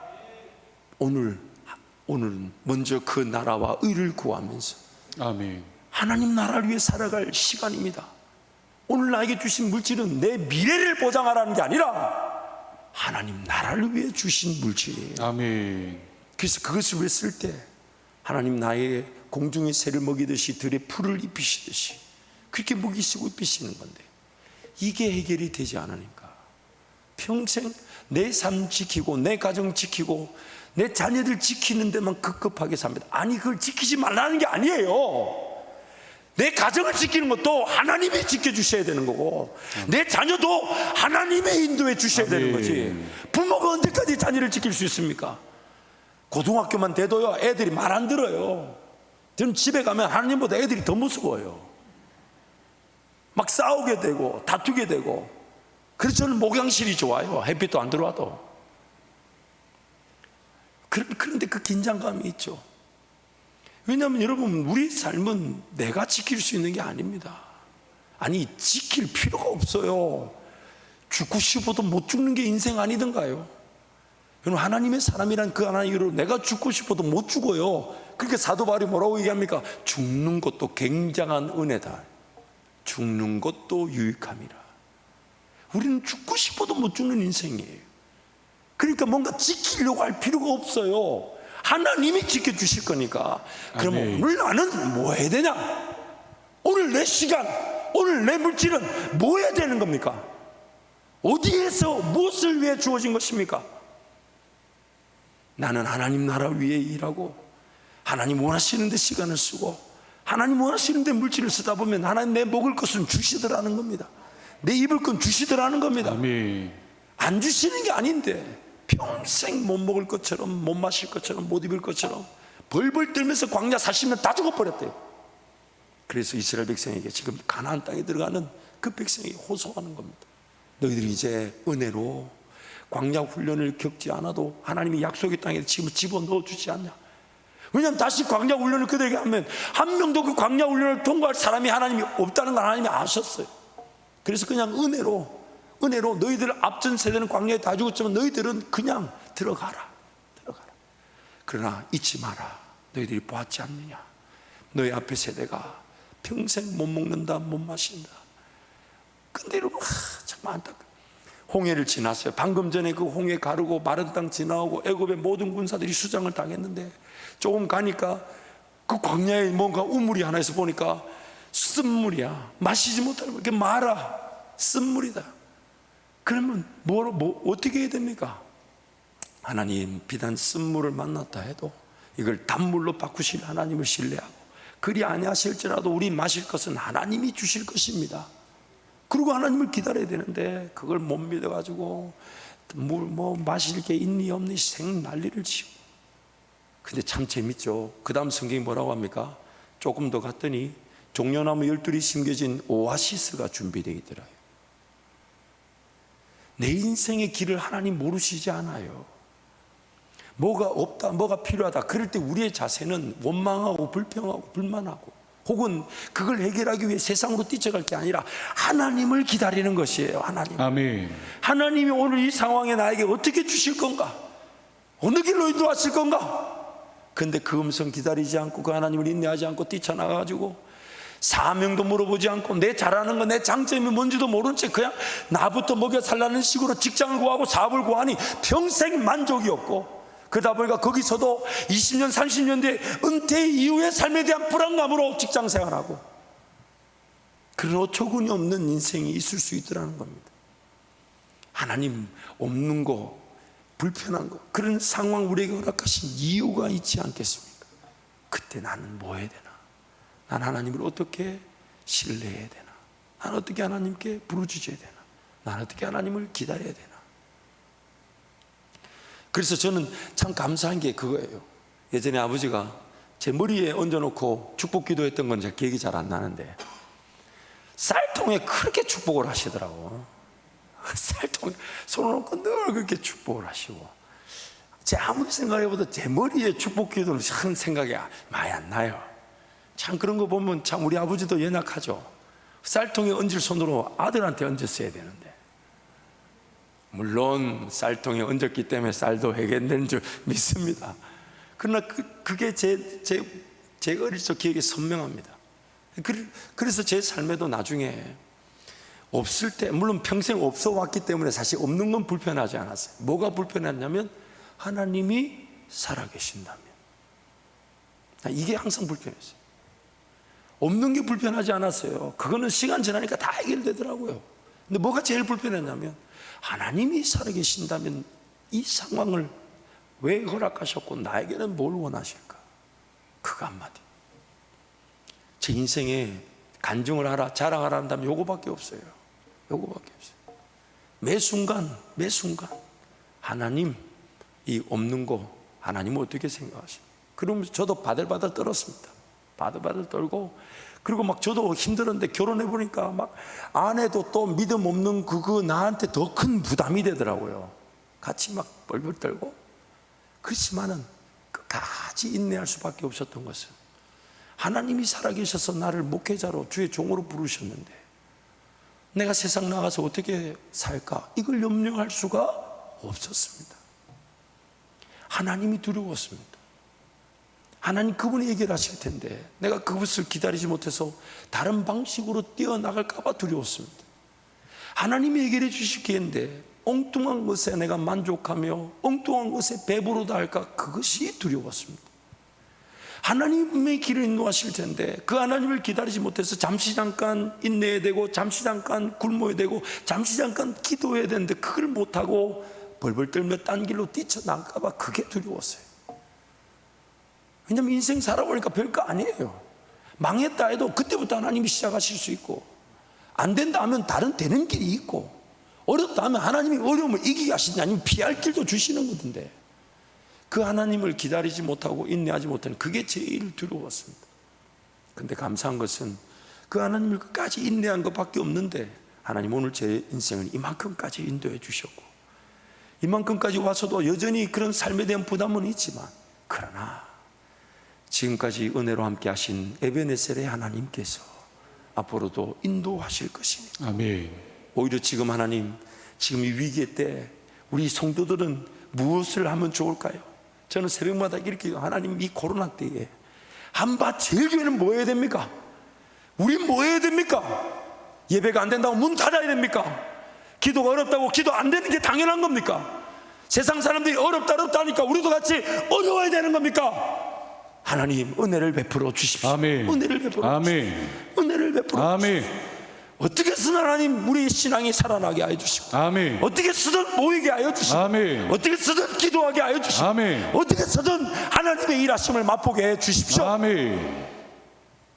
오늘은 먼저 그 나라와 의를 구하면서 아멘. 하나님 나라를 위해 살아갈 시간입니다. 오늘 나에게 주신 물질은 내 미래를 보장하라는 게 아니라 하나님 나라를 위해 주신 물질이에요. 아멘. 그래서 그것을 위해 쓸 때 하나님 나의 공중의 새를 먹이듯이 들의 풀을 입히시듯이 그렇게 먹이시고 입히시는 건데, 이게 해결이 되지 않으니까 평생 내 삶 지키고 내 가정 지키고 내 자녀들 지키는 데만 급급하게 삽니다. 아니, 그걸 지키지 말라는 게 아니에요. 내 가정을 지키는 것도 하나님이 지켜주셔야 되는 거고, 내 자녀도 하나님의 인도해 주셔야 되는 거지. 부모가 언제까지 자녀를 지킬 수 있습니까? 고등학교만 돼도요, 애들이 말 안 들어요. 저는 집에 가면 하나님보다 애들이 더 무서워요. 막 싸우게 되고 다투게 되고. 그래서 저는 목양실이 좋아요. 햇빛도 안 들어와도. 그런데 그 긴장감이 있죠. 왜냐하면 여러분, 우리 삶은 내가 지킬 수 있는 게 아닙니다. 아니, 지킬 필요가 없어요. 죽고 싶어도 못 죽는 게 인생 아니던가요? 여러분, 하나님의 사람이란 그 하나님으로 내가 죽고 싶어도 못 죽어요. 그러니까 사도 바울이 뭐라고 얘기합니까? 죽는 것도 굉장한 은혜다. 죽는 것도 유익함이라. 우리는 죽고 싶어도 못 죽는 인생이에요. 그러니까 뭔가 지키려고 할 필요가 없어요. 하나님이 지켜주실 거니까. 그러면 오늘 나는 뭐 해야 되냐? 오늘 내 시간, 오늘 내 물질은 뭐 해야 되는 겁니까? 어디에서 무엇을 위해 주어진 것입니까? 나는 하나님 나라 위해 일하고 하나님 원하시는 데 시간을 쓰고 하나님 원하시는 데 물질을 쓰다 보면 하나님 내 먹을 것은 주시더라는 겁니다. 내 입을 건 주시더라는 겁니다. 아멘. 안 주시는 게 아닌데 평생 못 먹을 것처럼, 못 마실 것처럼, 못 입을 것처럼 벌벌 떨면서 광야 40년 다 죽어버렸대요. 그래서 이스라엘 백성에게 지금 가나안 땅에 들어가는 그 백성에게 호소하는 겁니다. 너희들이 이제 은혜로 광야 훈련을 겪지 않아도 하나님이 약속의 땅에 지금 집어넣어 주지 않냐. 왜냐하면 다시 광야 훈련을 그들에게 하면 한 명도 그 광야 훈련을 통과할 사람이 하나님이 없다는 걸 하나님이 아셨어요. 그래서 그냥 은혜로 너희들 앞전 세대는 광야에 다 죽었지만 너희들은 그냥 들어가라. 그러나 잊지 마라. 너희들이 보았지 않느냐. 너희 앞에 세대가 평생 못 먹는다, 못 마신다. 근데 여러분, 참 안타까워요. 홍해를 지났어요. 방금 전에 그 홍해 가르고 마른 땅 지나오고 애굽의 모든 군사들이 수장을 당했는데 조금 가니까 그 광야에 뭔가 우물이 하나 있어 보니까 쓴물이야. 마시지 못하는 거. 이게 마라. 쓴물이다. 그러면 어떻게 해야 됩니까? 하나님, 비단 쓴물을 만났다 해도 이걸 단물로 바꾸실 하나님을 신뢰하고, 그리 아니하실지라도 우리 마실 것은 하나님이 주실 것입니다. 그리고 하나님을 기다려야 되는데 그걸 못 믿어가지고 물 마실 게 있니 없니 생 난리를 치고. 근데 참 재밌죠. 그 다음 성경이 뭐라고 합니까? 조금 더 갔더니 종려나무 12이 심겨진 오아시스가 준비되어 있더라고요. 내 인생의 길을 하나님 모르시지 않아요. 뭐가 없다, 뭐가 필요하다, 그럴 때 우리의 자세는 원망하고 불평하고 불만하고, 혹은 그걸 해결하기 위해 세상으로 뛰쳐갈 게 아니라 하나님을 기다리는 것이에요. 하나님. 아멘. 하나님이 오늘 이 상황에 나에게 어떻게 주실 건가? 어느 길로 인도하실 건가? 근데 그 음성 기다리지 않고 그 하나님을 인내하지 않고 뛰쳐나가가지고 사명도 물어보지 않고 내 잘하는 거, 내 장점이 뭔지도 모른 채 그냥 나부터 먹여 살라는 식으로 직장을 구하고 사업을 구하니 평생 만족이 없고, 그러다 보니까 거기서도 20년 30년 뒤에 은퇴 이후의 삶에 대한 불안감으로 직장 생활하고, 그런 어처구니 없는 인생이 있을 수 있더라는 겁니다. 하나님 없는 거, 불편한 거, 그런 상황 우리에게 허락하신 이유가 있지 않겠습니까? 그때 나는 뭐 해야 되나? 난 하나님을 어떻게 신뢰해야 되나? 난 어떻게 하나님께 부르짖어야 되나? 난 어떻게 하나님을 기다려야 되나? 그래서 저는 참 감사한 게 그거예요. 예전에 아버지가 제 머리에 얹어놓고 축복 기도했던 건 제가 기억이 잘 안 나는데 쌀통에 그렇게 축복을 하시더라고. 쌀통에 손을 놓고 늘 그렇게 축복을 하시고, 제가 아무리 생각해봐도 제 머리에 축복 기도는 참 생각이 많이 안 나요. 참 그런 거 보면 참 우리 아버지도 연약하죠. 쌀통에 얹을 손으로 아들한테 얹었어야 되는데, 물론 쌀통에 얹었기 때문에 쌀도 해결된 줄 믿습니다. 그러나 그게 제 어릴 적 기억이 선명합니다. 그래서 제 삶에도 나중에 없을 때, 물론 평생 없어 왔기 때문에 사실 없는 건 불편하지 않았어요. 뭐가 불편했냐면 하나님이 살아계신다면, 이게 항상 불편했어요. 없는 게 불편하지 않았어요. 그거는 시간 지나니까 다 해결되더라고요. 근데 뭐가 제일 불편했냐면 하나님이 살아계신다면 이 상황을 왜 허락하셨고 나에게는 뭘 원하실까? 그거 한마디. 제 인생에 간증을 하라, 자랑하라 한다면 요거밖에 없어요. 요거밖에 없어요. 매 순간 하나님, 이 없는 거 하나님 어떻게 생각하십니까? 그러면서 저도 바들바들 떨었습니다. 바들바들 떨고, 그리고 막 저도 힘들었는데 결혼해 보니까 막 아내도 또 믿음 없는 그거 나한테 더 큰 부담이 되더라고요. 같이 막 벌벌 떨고. 그렇지만은 끝까지 인내할 수밖에 없었던 것은 하나님이 살아계셔서 나를 목회자로 주의 종으로 부르셨는데 내가 세상 나가서 어떻게 살까? 이걸 염려할 수가 없었습니다. 하나님이 두려웠습니다. 하나님 그분이 해결하실 텐데 내가 그것을 기다리지 못해서 다른 방식으로 뛰어나갈까 봐 두려웠습니다. 하나님이 해결해 주실 기회인데 엉뚱한 것에 내가 만족하며 엉뚱한 것에 배부르다 할까, 그것이 두려웠습니다. 하나님의 길을 인도하실 텐데 그 하나님을 기다리지 못해서 잠시 잠깐 인내해야 되고 잠시 잠깐 굶어야 되고 잠시 잠깐 기도해야 되는데 그걸 못하고 벌벌 떨며 딴 길로 뛰쳐나갈까 봐 그게 두려웠어요. 왜냐하면 인생 살아보니까 별거 아니에요. 망했다 해도 그때부터 하나님이 시작하실 수 있고, 안 된다 하면 다른 되는 길이 있고, 어렵다 하면 하나님이 어려움을 이기게 하시냐 아니면 피할 길도 주시는 건데, 그 하나님을 기다리지 못하고 인내하지 못하는 그게 제일 두려웠습니다. 근데 감사한 것은 그 하나님을 끝까지 인내한 것밖에 없는데 하나님 오늘 제 인생을 이만큼까지 인도해 주셨고, 이만큼까지 와서도 여전히 그런 삶에 대한 부담은 있지만, 그러나 지금까지 은혜로 함께 하신 에베네셀의 하나님께서 앞으로도 인도하실 것입니다. 아멘. 오히려 지금 하나님, 지금 이 위기의 때 우리 성도들은 무엇을 하면 좋을까요? 저는 새벽마다 이렇게, 하나님 이 코로나 때에 한바 제일 교회는 뭐 해야 됩니까? 우린 뭐 해야 됩니까? 예배가 안 된다고 문 닫아야 됩니까? 기도가 어렵다고 기도 안 되는 게 당연한 겁니까? 세상 사람들이 어렵다 하니까 우리도 같이 어려워야 되는 겁니까? 하나님 은혜를 베풀어 주십시오. 아멘. 은혜를 베풀어 아멘. 주십시오. 은혜를 베풀어 아멘. 주십시오. 어떻게 쓰든 하나님 우리 신앙이 살아나게 하여 주시고, 아멘. 어떻게 쓰든 모이게 하여 주시고, 아멘. 어떻게 쓰든 기도하게 하여 주시고, 아멘. 어떻게 쓰든 하나님의 일하심을 맛보게 해 주십시오. 아멘.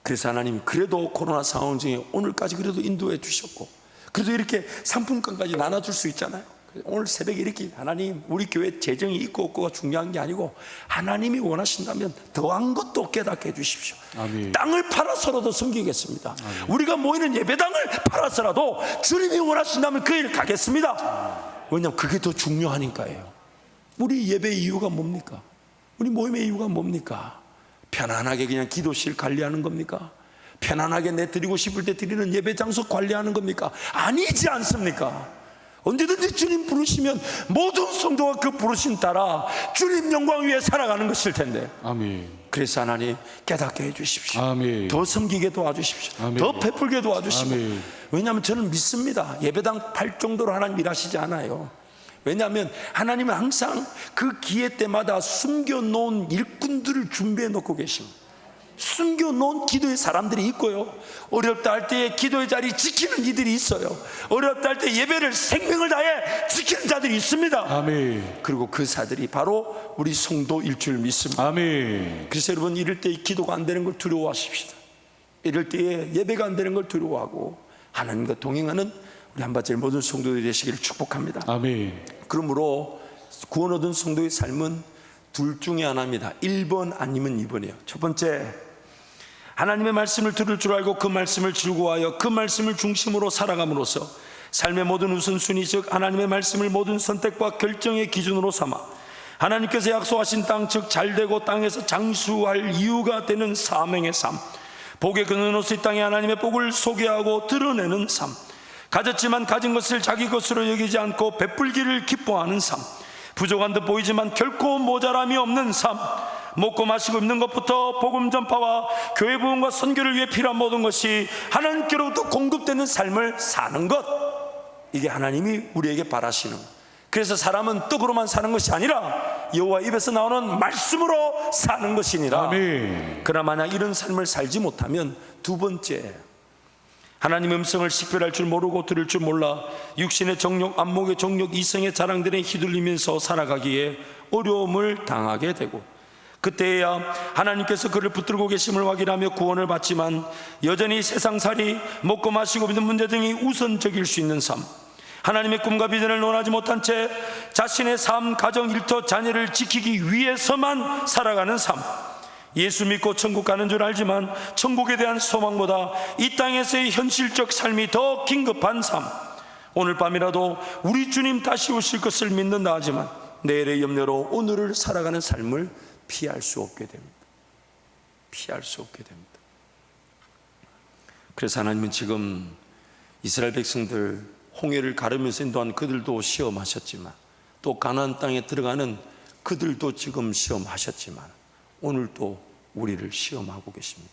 그래서 하나님 그래도 코로나 상황 중에 오늘까지 그래도 인도해 주셨고, 그래도 이렇게 상품권까지 나눠줄 수 있잖아요. 오늘 새벽에 이렇게 하나님 우리 교회 재정이 있고 없고가 중요한 게 아니고 하나님이 원하신다면 더한 것도 깨닫게 해주십시오. 아멘. 땅을 팔아서라도 섬기겠습니다. 우리가 모이는 예배당을 팔아서라도 주님이 원하신다면 그 일 가겠습니다. 왜냐하면 그게 더 중요하니까요. 우리 예배의 이유가 뭡니까? 우리 모임의 이유가 뭡니까? 편안하게 그냥 기도실 관리하는 겁니까? 편안하게 내 드리고 싶을 때 드리는 예배 장소 관리하는 겁니까? 아니지 않습니까? 언제든지 주님 부르시면 모든 성도가 그 부르심 따라 주님 영광 위에 살아가는 것일 텐데, 아멘. 그래서 하나님 깨닫게 해주십시오. 아멘. 더 섬기게 도와주십시오. 아멘. 더 베풀게 도와주시고. 아멘. 왜냐하면 저는 믿습니다. 예배당 팔 정도로 하나님 일하시지 않아요. 왜냐하면 하나님은 항상 그 기회 때마다 숨겨놓은 일꾼들을 준비해 놓고 계십니다. 숨겨놓은 기도의 사람들이 있고요, 어렵다 할 때 기도의 자리 지키는 이들이 있어요. 어렵다 할 때 예배를 생명을 다해 지키는 자들이 있습니다. 아멘. 그리고 그 사들이 바로 우리 성도일 줄 믿습니다. 아멘. 그래서 여러분, 이럴 때 기도가 안 되는 걸 두려워하십시다. 이럴 때에 예배가 안 되는 걸 두려워하고 하나님과 동행하는 우리 한바젤 모든 성도들이 되시기를 축복합니다. 아멘. 그러므로 구원 얻은 성도의 삶은 둘 중에 하나입니다. 1번 아니면 2번이에요. 첫 번째, 하나님의 말씀을 들을 줄 알고 그 말씀을 즐거워하여 그 말씀을 중심으로 살아감으로써 삶의 모든 우선순위, 즉 하나님의 말씀을 모든 선택과 결정의 기준으로 삼아 하나님께서 약속하신 땅, 즉 잘되고 땅에서 장수할 이유가 되는 사명의 삶, 복의 근원으로서 이 땅에 하나님의 복을 소개하고 드러내는 삶, 가졌지만 가진 것을 자기 것으로 여기지 않고 베풀기를 기뻐하는 삶, 부족한 듯 보이지만 결코 모자람이 없는 삶, 먹고 마시고 입는 것부터 복음 전파와 교회 부흥과 선교를 위해 필요한 모든 것이 하나님께로부터 공급되는 삶을 사는 것, 이게 하나님이 우리에게 바라시는 것. 그래서 사람은 떡으로만 사는 것이 아니라 여호와 입에서 나오는 말씀으로 사는 것이니라. 아멘. 그러나 만약 이런 삶을 살지 못하면 두 번째, 하나님의 음성을 식별할 줄 모르고 들을 줄 몰라 육신의 정욕, 안목의 정욕, 이성의 자랑들에 휘둘리면서 살아가기에 어려움을 당하게 되고, 그때야 하나님께서 그를 붙들고 계심을 확인하며 구원을 받지만 여전히 세상살이, 먹고 마시고 믿는 문제 등이 우선적일 수 있는 삶, 하나님의 꿈과 비전을 논하지 못한 채 자신의 삶, 가정, 일터, 자녀를 지키기 위해서만 살아가는 삶, 예수 믿고 천국 가는 줄 알지만 천국에 대한 소망보다 이 땅에서의 현실적 삶이 더 긴급한 삶, 오늘 밤이라도 우리 주님 다시 오실 것을 믿는다 하지만 내일의 염려로 오늘을 살아가는 삶을 피할 수 없게 됩니다. 피할 수 없게 됩니다. 그래서 하나님은 지금 이스라엘 백성들 홍해를 가르면서 인도한 그들도 시험하셨지만, 또 가나안 땅에 들어가는 그들도 지금 시험하셨지만 오늘도 우리를 시험하고 계십니다.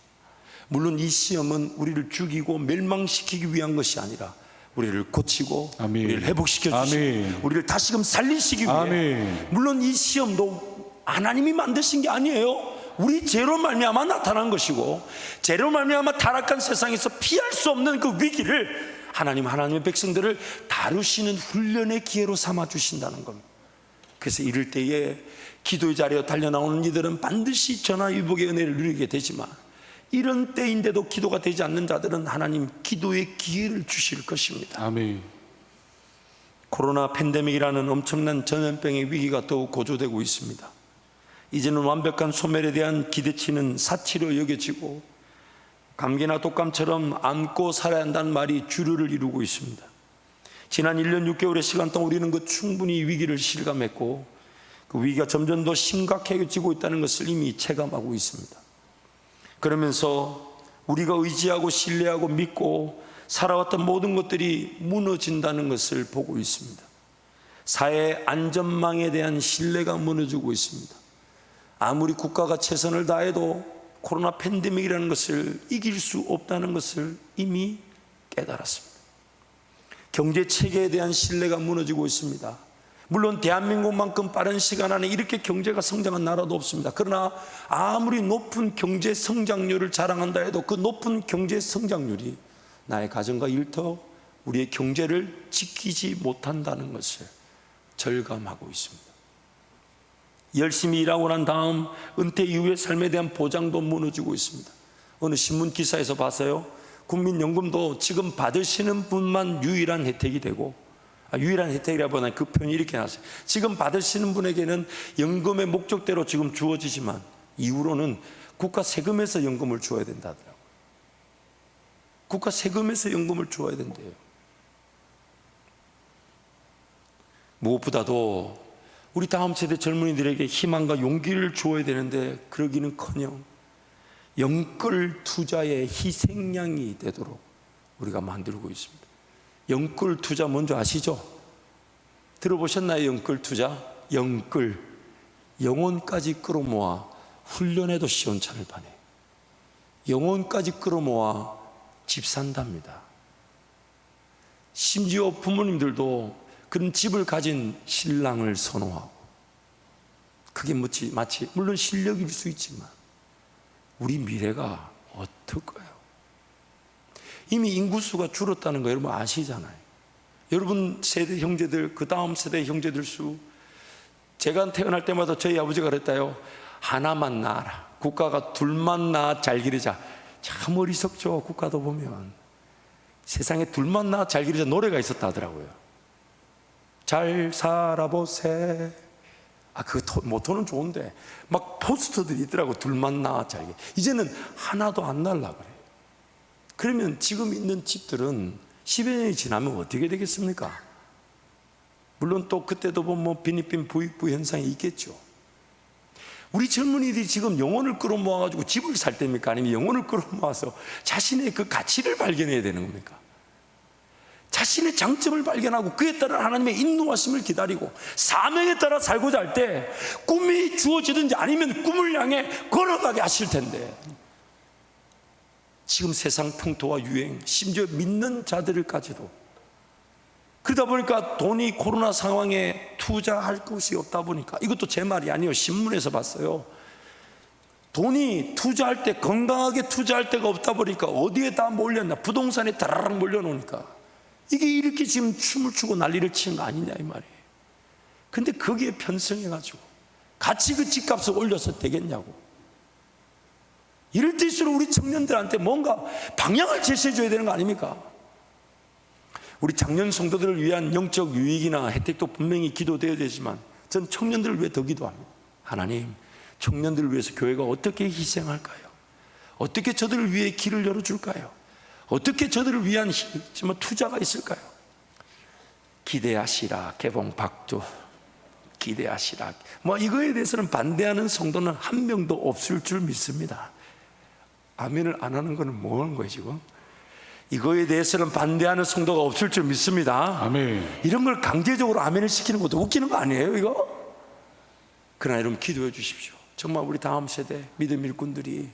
물론 이 시험은 우리를 죽이고 멸망시키기 위한 것이 아니라 우리를 고치고 아멘. 우리를 회복시켜 주시고 아멘. 우리를 다시금 살리시기 위해. 아멘. 물론 이 시험도 하나님이 만드신 게 아니에요. 우리 죄로 말미암아 나타난 것이고, 죄로 말미암아 타락한 세상에서 피할 수 없는 그 위기를 하나님의 백성들을 다루시는 훈련의 기회로 삼아 주신다는 겁니다. 그래서 이럴 때에 기도의 자리에 달려나오는 이들은 반드시 전화위복의 은혜를 누리게 되지만, 이런 때인데도 기도가 되지 않는 자들은 하나님 기도의 기회를 주실 것입니다. 아멘. 코로나 팬데믹이라는 엄청난 전염병의 위기가 더욱 고조되고 있습니다. 이제는 완벽한 소멸에 대한 기대치는 사치로 여겨지고, 감기나 독감처럼 안고 살아야 한다는 말이 주류를 이루고 있습니다. 지난 1년 6개월의 시간 동안 우리는 그 충분히 위기를 실감했고, 그 위기가 점점 더 심각해지고 있다는 것을 이미 체감하고 있습니다. 그러면서 우리가 의지하고 신뢰하고 믿고 살아왔던 모든 것들이 무너진다는 것을 보고 있습니다. 사회 안전망에 대한 신뢰가 무너지고 있습니다. 아무리 국가가 최선을 다해도 코로나 팬데믹이라는 것을 이길 수 없다는 것을 이미 깨달았습니다. 경제 체계에 대한 신뢰가 무너지고 있습니다. 물론 대한민국만큼 빠른 시간 안에 이렇게 경제가 성장한 나라도 없습니다. 그러나 아무리 높은 경제 성장률을 자랑한다 해도 그 높은 경제 성장률이 나의 가정과 일터, 우리의 경제를 지키지 못한다는 것을 절감하고 있습니다. 열심히 일하고 난 다음 은퇴 이후의 삶에 대한 보장도 무너지고 있습니다. 어느 신문 기사에서 봤어요. 국민연금도 지금 받으시는 분만 유일한 혜택이 되고, 유일한 혜택이라보다는 그 표현이 이렇게 나왔어요. 지금 받으시는 분에게는 연금의 목적대로 지금 주어지지만 이후로는 국가 세금에서 연금을 주어야 된다 하더라고요. 국가 세금에서 연금을 주어야 된대요. 무엇보다도 우리 다음 세대 젊은이들에게 희망과 용기를 주어야 되는데, 그러기는커녕 영끌 투자의 희생양이 되도록 우리가 만들고 있습니다. 영끌 투자 뭔지 아시죠? 들어보셨나요? 영끌 투자? 영끌, 영혼까지 끌어모아 훈련에도 시원찮을 판에 영혼까지 끌어모아 집 산답니다. 심지어 부모님들도 그런 집을 가진 신랑을 선호하고, 그게 마치 물론 실력일 수 있지만 우리 미래가 어떨까요? 이미 인구수가 줄었다는 거 여러분 아시잖아요. 여러분 세대 형제들, 그 다음 세대 형제들 수, 제가 태어날 때마다 저희 아버지가 그랬다요. 하나만 낳아라. 국가가 둘만 낳아 잘 기르자. 참 어리석죠. 국가도 보면 세상에 둘만 낳아 잘 기르자 노래가 있었다 하더라고요. 잘 살아보세 모토는 좋은데 막 포스터들이 있더라고. 둘만 나왔자. 이제는 하나도 안 날라 그래. 그러면 지금 있는 집들은 10여 년이 지나면 어떻게 되겠습니까? 물론 또 그때도 뭐 빈입빈 부익부 현상이 있겠죠. 우리 젊은이들이 지금 영혼을 끌어모아가지고 집을 살 때입니까? 아니면 영혼을 끌어모아서 자신의 그 가치를 발견해야 되는 겁니까? 자신의 장점을 발견하고 그에 따른 하나님의 인도하심을 기다리고 사명에 따라 살고자 할 때 꿈이 주어지든지 아니면 꿈을 향해 걸어가게 하실 텐데, 지금 세상 풍토와 유행, 심지어 믿는 자들까지도 그러다 보니까 돈이 코로나 상황에 투자할 곳이 없다 보니까, 이것도 제 말이 아니에요. 신문에서 봤어요. 돈이 투자할 때, 건강하게 투자할 데가 없다 보니까 어디에 다 몰렸나, 부동산에 다라락 몰려놓으니까 이게 이렇게 지금 춤을 추고 난리를 치는 거 아니냐 이 말이에요. 근데 거기에 편성해가지고 같이 그 집값을 올려서 되겠냐고. 이럴 때일수록 우리 청년들한테 뭔가 방향을 제시해 줘야 되는 거 아닙니까? 우리 장년 성도들을 위한 영적 유익이나 혜택도 분명히 기도되어야 되지만, 전 청년들을 위해 더 기도합니다. 하나님, 청년들을 위해서 교회가 어떻게 희생할까요? 어떻게 저들을 위해 길을 열어줄까요? 어떻게 저들을 위한 투자가 있을까요? 기대하시라 개봉 박두, 기대하시라. 이거에 대해서는 반대하는 성도는 한 명도 없을 줄 믿습니다. 아멘을 안 하는 거는 뭐 하는 거예요 지금? 이거에 대해서는 반대하는 성도가 없을 줄 믿습니다. 아멘. 이런 걸 강제적으로 아멘을 시키는 것도 웃기는 거 아니에요 이거? 그러나 여러분 기도해 주십시오. 정말 우리 다음 세대 믿음 일꾼들이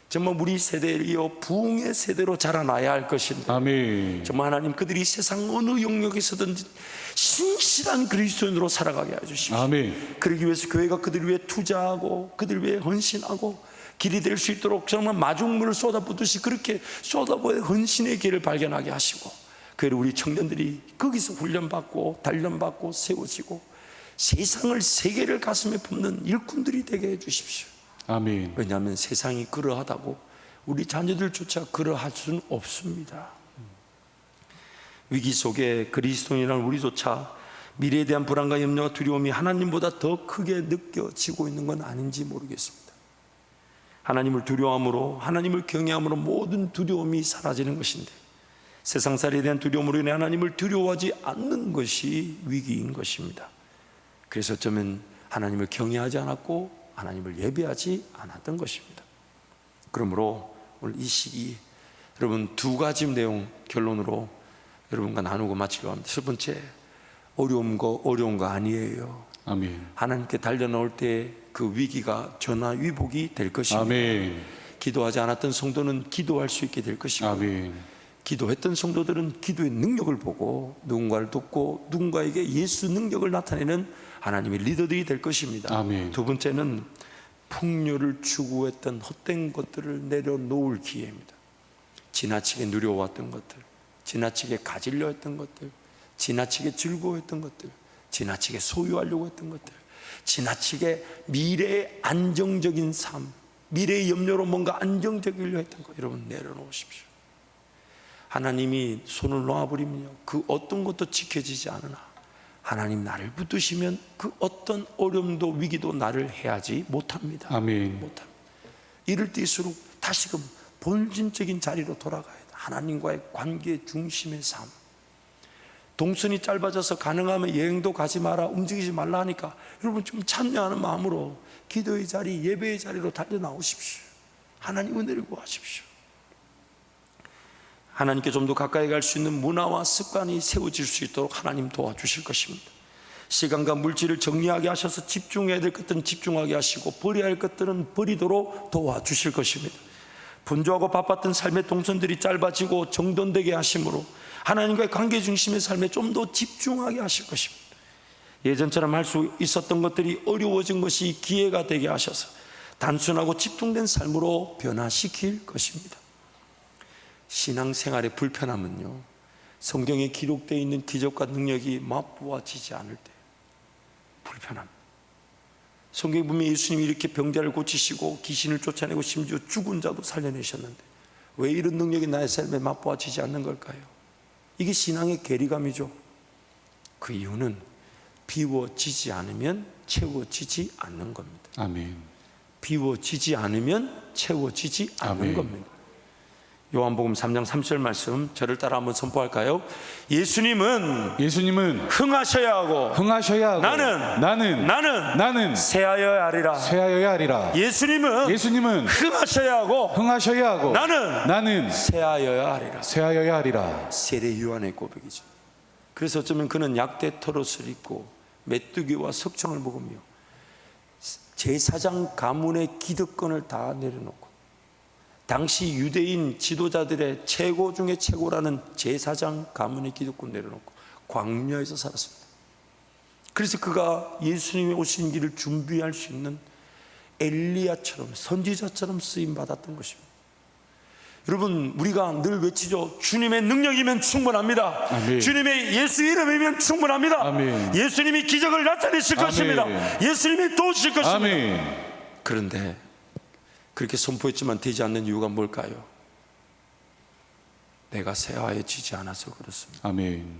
정말 우리 세대를 이어 부흥의 세대로 자라나야 할 것인데, 아멘. 정말 하나님 그들이 세상 어느 영역에서든지 신실한 그리스도인으로 살아가게 해주십시오. 아멘. 그러기 위해서 교회가 그들 위해 투자하고 그들 위해 헌신하고 길이 될 수 있도록 정말 마중물을 쏟아붓듯이 그렇게 쏟아부어 헌신의 길을 발견하게 하시고, 그리고 우리 청년들이 거기서 훈련받고 단련받고 세워지고 세상을, 세계를 가슴에 품는 일꾼들이 되게 해주십시오. 아멘. 왜냐하면 세상이 그러하다고 우리 자녀들조차 그러할 수는 없습니다. 위기 속에 그리스도인이라는 우리조차 미래에 대한 불안과 염려와 두려움이 하나님보다 더 크게 느껴지고 있는 건 아닌지 모르겠습니다. 하나님을 두려워함으로, 하나님을 경외함으로 모든 두려움이 사라지는 것인데, 세상살이에 대한 두려움으로 인해 하나님을 두려워하지 않는 것이 위기인 것입니다. 그래서 어쩌면 하나님을 경외하지 않았고 하나님을 예배하지 않았던 것입니다. 그러므로 오늘 이 시기 여러분 두 가지 내용 결론으로 여러분과 나누고 마치려고 합니다. 첫 번째, 어려운 거 아니에요. 아멘. 하나님께 달려나올 때 그 위기가 전화 위복이 될 것입니다. 아멘. 기도하지 않았던 성도는 기도할 수 있게 될 것이고, 아멘. 기도했던 성도들은 기도의 능력을 보고 누군가를 돕고 누군가에게 예수 능력을 나타내는 하나님의 리더들이 될 것입니다. 아멘. 두 번째는 풍요를 추구했던 헛된 것들을 내려놓을 기회입니다. 지나치게 누려왔던 것들, 지나치게 가지려 했던 것들, 지나치게 즐거워했던 것들, 지나치게 소유하려고 했던 것들, 지나치게 미래의 안정적인 삶, 미래의 염려로 뭔가 안정적이려 했던 것, 여러분 내려놓으십시오. 하나님이 손을 놓아버리면요, 그 어떤 것도 지켜지지 않으나 하나님 나를 붙드시면 그 어떤 어려움도 위기도 나를 해하지 못합니다. 아멘. 못합니다. 이럴 때일수록 다시금 본질적인 자리로 돌아가야 돼. 하나님과의 관계 중심의 삶. 동선이 짧아져서 가능하면 여행도 가지 마라, 움직이지 말라 하니까 여러분 좀 참여하는 마음으로 기도의 자리, 예배의 자리로 달려 나오십시오. 하나님 은혜를 구하십시오. 하나님께 좀 더 가까이 갈 수 있는 문화와 습관이 세워질 수 있도록 하나님 도와주실 것입니다. 시간과 물질을 정리하게 하셔서 집중해야 될 것들은 집중하게 하시고 버려야 할 것들은 버리도록 도와주실 것입니다. 분주하고 바빴던 삶의 동선들이 짧아지고 정돈되게 하심으로 하나님과의 관계 중심의 삶에 좀 더 집중하게 하실 것입니다. 예전처럼 할 수 있었던 것들이 어려워진 것이 기회가 되게 하셔서 단순하고 집중된 삶으로 변화시킬 것입니다. 신앙생활의 불편함은요, 성경에 기록되어 있는 기적과 능력이 맛보아지지 않을 때 불편함. 성경에 보면 예수님이 이렇게 병자를 고치시고 귀신을 쫓아내고 심지어 죽은 자도 살려내셨는데 왜 이런 능력이 나의 삶에 맛보아지지 않는 걸까요? 이게 신앙의 괴리감이죠. 그 이유는 비워지지 않으면 채워지지 않는 겁니다. 아멘. 비워지지 않으면 채워지지 않는 아멘. 겁니다. 요한복음 3장 3절 말씀 저를 따라 한번 선포할까요? 예수님은 흥하셔야 하고 나는 새하여야 하리라. 예수님은 흥하셔야 하고 나는 새하여야 하리라. 세례 요한의 고백이죠. 그래서 어쩌면 그는 약대 털옷을 입고 메뚜기와 석청을 먹으며 제사장 가문의 기득권을 다 내려놓고 당시 유대인 지도자들의 최고 중에 최고라는 제사장 가문의 기득권 내려놓고 광야에서 살았습니다. 그래서 그가 예수님이 오신 길을 준비할 수 있는 엘리야처럼 선지자처럼 쓰임받았던 것입니다. 여러분, 우리가 늘 외치죠. 주님의 능력이면 충분합니다. 아멘. 주님의 예수 이름이면 충분합니다. 아멘. 예수님이 기적을 나타내실 아멘. 것입니다. 예수님이 도우실 것입니다. 아멘. 그런데 그렇게 선포했지만 되지 않는 이유가 뭘까요? 내가 새하얘지지 않아서 그렇습니다. 아멘.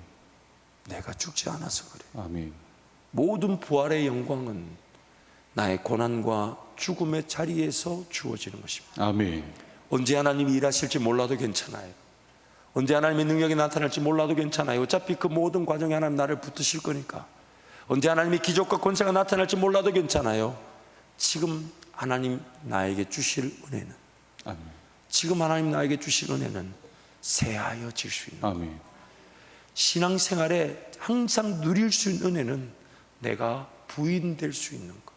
내가 죽지 않아서 그래요. 아멘. 모든 부활의 영광은 나의 고난과 죽음의 자리에서 주어지는 것입니다. 아멘. 언제 하나님이 일하실지 몰라도 괜찮아요. 언제 하나님의 능력이 나타날지 몰라도 괜찮아요. 어차피 그 모든 과정에 하나님 나를 붙으실 거니까. 언제 하나님의 기적과 권세가 나타날지 몰라도 괜찮아요. 지금 하나님 나에게 주실 은혜는, 아멘. 지금 하나님 나에게 주실 은혜는 새하여질 수 있는, 아멘. 신앙생활에 항상 누릴 수 있는 은혜는 내가 부인될 수 있는 것,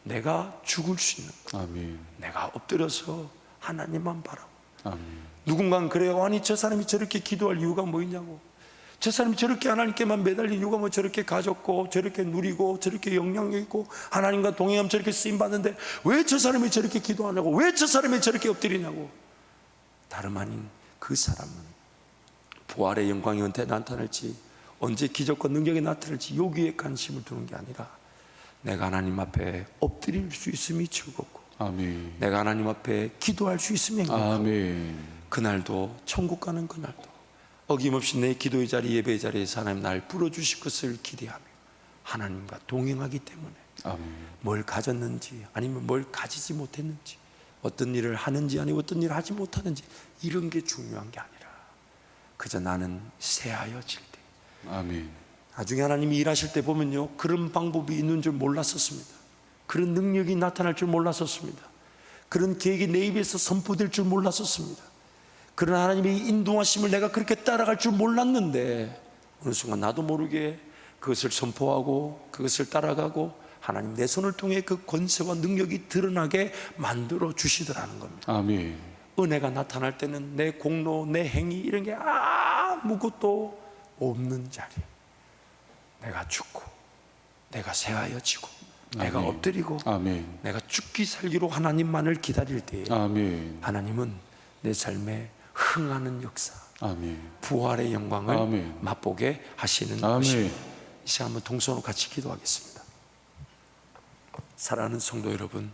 내가 죽을 수 있는 것, 아멘. 내가 엎드려서 하나님만 바라고. 아멘. 누군가는 그래요. 아니 저 사람이 저렇게 기도할 이유가 뭐 있냐고. 저 사람이 저렇게 하나님께만 매달린 이유가 뭐, 저렇게 가졌고 저렇게 누리고 저렇게 영향력 있고 하나님과 동행하면 저렇게 쓰임받는데 왜 저 사람이 저렇게 기도하냐고, 왜 저 사람이 저렇게 엎드리냐고. 다름 아닌 그 사람은 부활의 영광이 언제 나타날지, 언제 기적과 능력이 나타날지 여기에 관심을 두는 게 아니라 내가 하나님 앞에 엎드릴 수 있음이 즐겁고, 아멘. 내가 하나님 앞에 기도할 수 있으면 행복하고, 아멘. 그날도 천국 가는 그날도 어김없이 내 기도의 자리, 예배의 자리에서 하나님 날 불러주실 것을 기대하며 하나님과 동행하기 때문에 아멘. 뭘 가졌는지 아니면 뭘 가지지 못했는지, 어떤 일을 하는지 아니면 어떤 일을 하지 못하는지 이런 게 중요한 게 아니라 그저 나는 새하여질 때, 아멘. 나중에 하나님이 일하실 때 보면요, 그런 방법이 있는 줄 몰랐었습니다. 그런 능력이 나타날 줄 몰랐었습니다. 그런 계획이 내 입에서 선포될 줄 몰랐었습니다. 그런 하나님의 인도하심을 내가 그렇게 따라갈 줄 몰랐는데 어느 순간 나도 모르게 그것을 선포하고 그것을 따라가고 하나님 내 손을 통해 그 권세와 능력이 드러나게 만들어 주시더라는 겁니다. 아멘. 은혜가 나타날 때는 내 공로, 내 행위 이런 게 아무것도 없는 자리, 내가 죽고 내가 새하여지고 내가 아멘. 엎드리고 아멘. 내가 죽기 살기로 하나님만을 기다릴 때에 아멘. 하나님은 내 삶에 흥하는 역사, 아멘. 부활의 영광을 아멘. 맛보게 하시는 아멘. 것입니다. 이 시간 한번 동서로 같이 기도하겠습니다. 사랑하는 성도 여러분,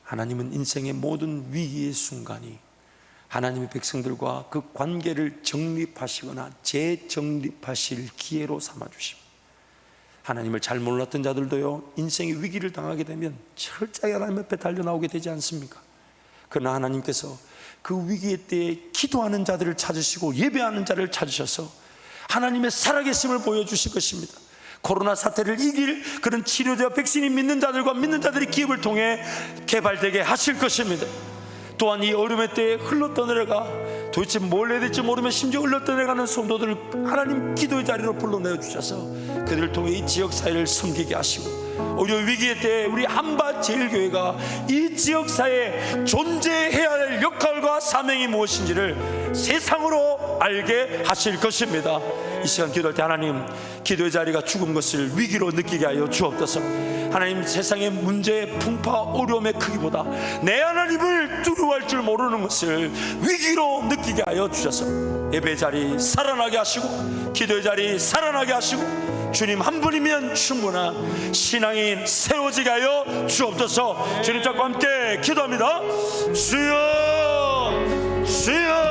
하나님은 인생의 모든 위기의 순간이 하나님의 백성들과 그 관계를 정립하시거나 재정립하실 기회로 삼아주십니다. 하나님을 잘 몰랐던 자들도요, 인생의 위기를 당하게 되면 철저히 하나님 앞에 달려나오게 되지 않습니까? 그러나 하나님께서 그 위기의 때에 기도하는 자들을 찾으시고 예배하는 자를 찾으셔서 하나님의 살아계심을 보여주실 것입니다. 코로나 사태를 이길 그런 치료제와 백신이 믿는 자들과 믿는 자들의 기업을 통해 개발되게 하실 것입니다. 또한 이 어려움의 때에 흘러떠내려가 도대체 뭘 해야 될지 모르면 심지어 흘러떠내려가는 성도들을 하나님 기도의 자리로 불러내어 주셔서 그들을 통해 이 지역사회를 섬기게 하시고, 어려운 위기의 때에 우리 한밭제일교회가 이 지역사회에 존재해야 할 역할과 사명이 무엇인지를 세상으로 알게 하실 것입니다. 이 시간 기도할 때 하나님, 기도의 자리가 죽은 것을 위기로 느끼게 하여 주옵소서. 하나님, 세상의 문제의 풍파 어려움의 크기보다 내 하나님을 두려워할 줄 모르는 것을 위기로 느끼게 하여 주셔서 예배 자리 살아나게 하시고 기도의 자리 살아나게 하시고 주님 한 분이면 충분한 신앙인 세워지게 하여 주옵소서. 주님 잡고 함께 기도합니다. 주여 주여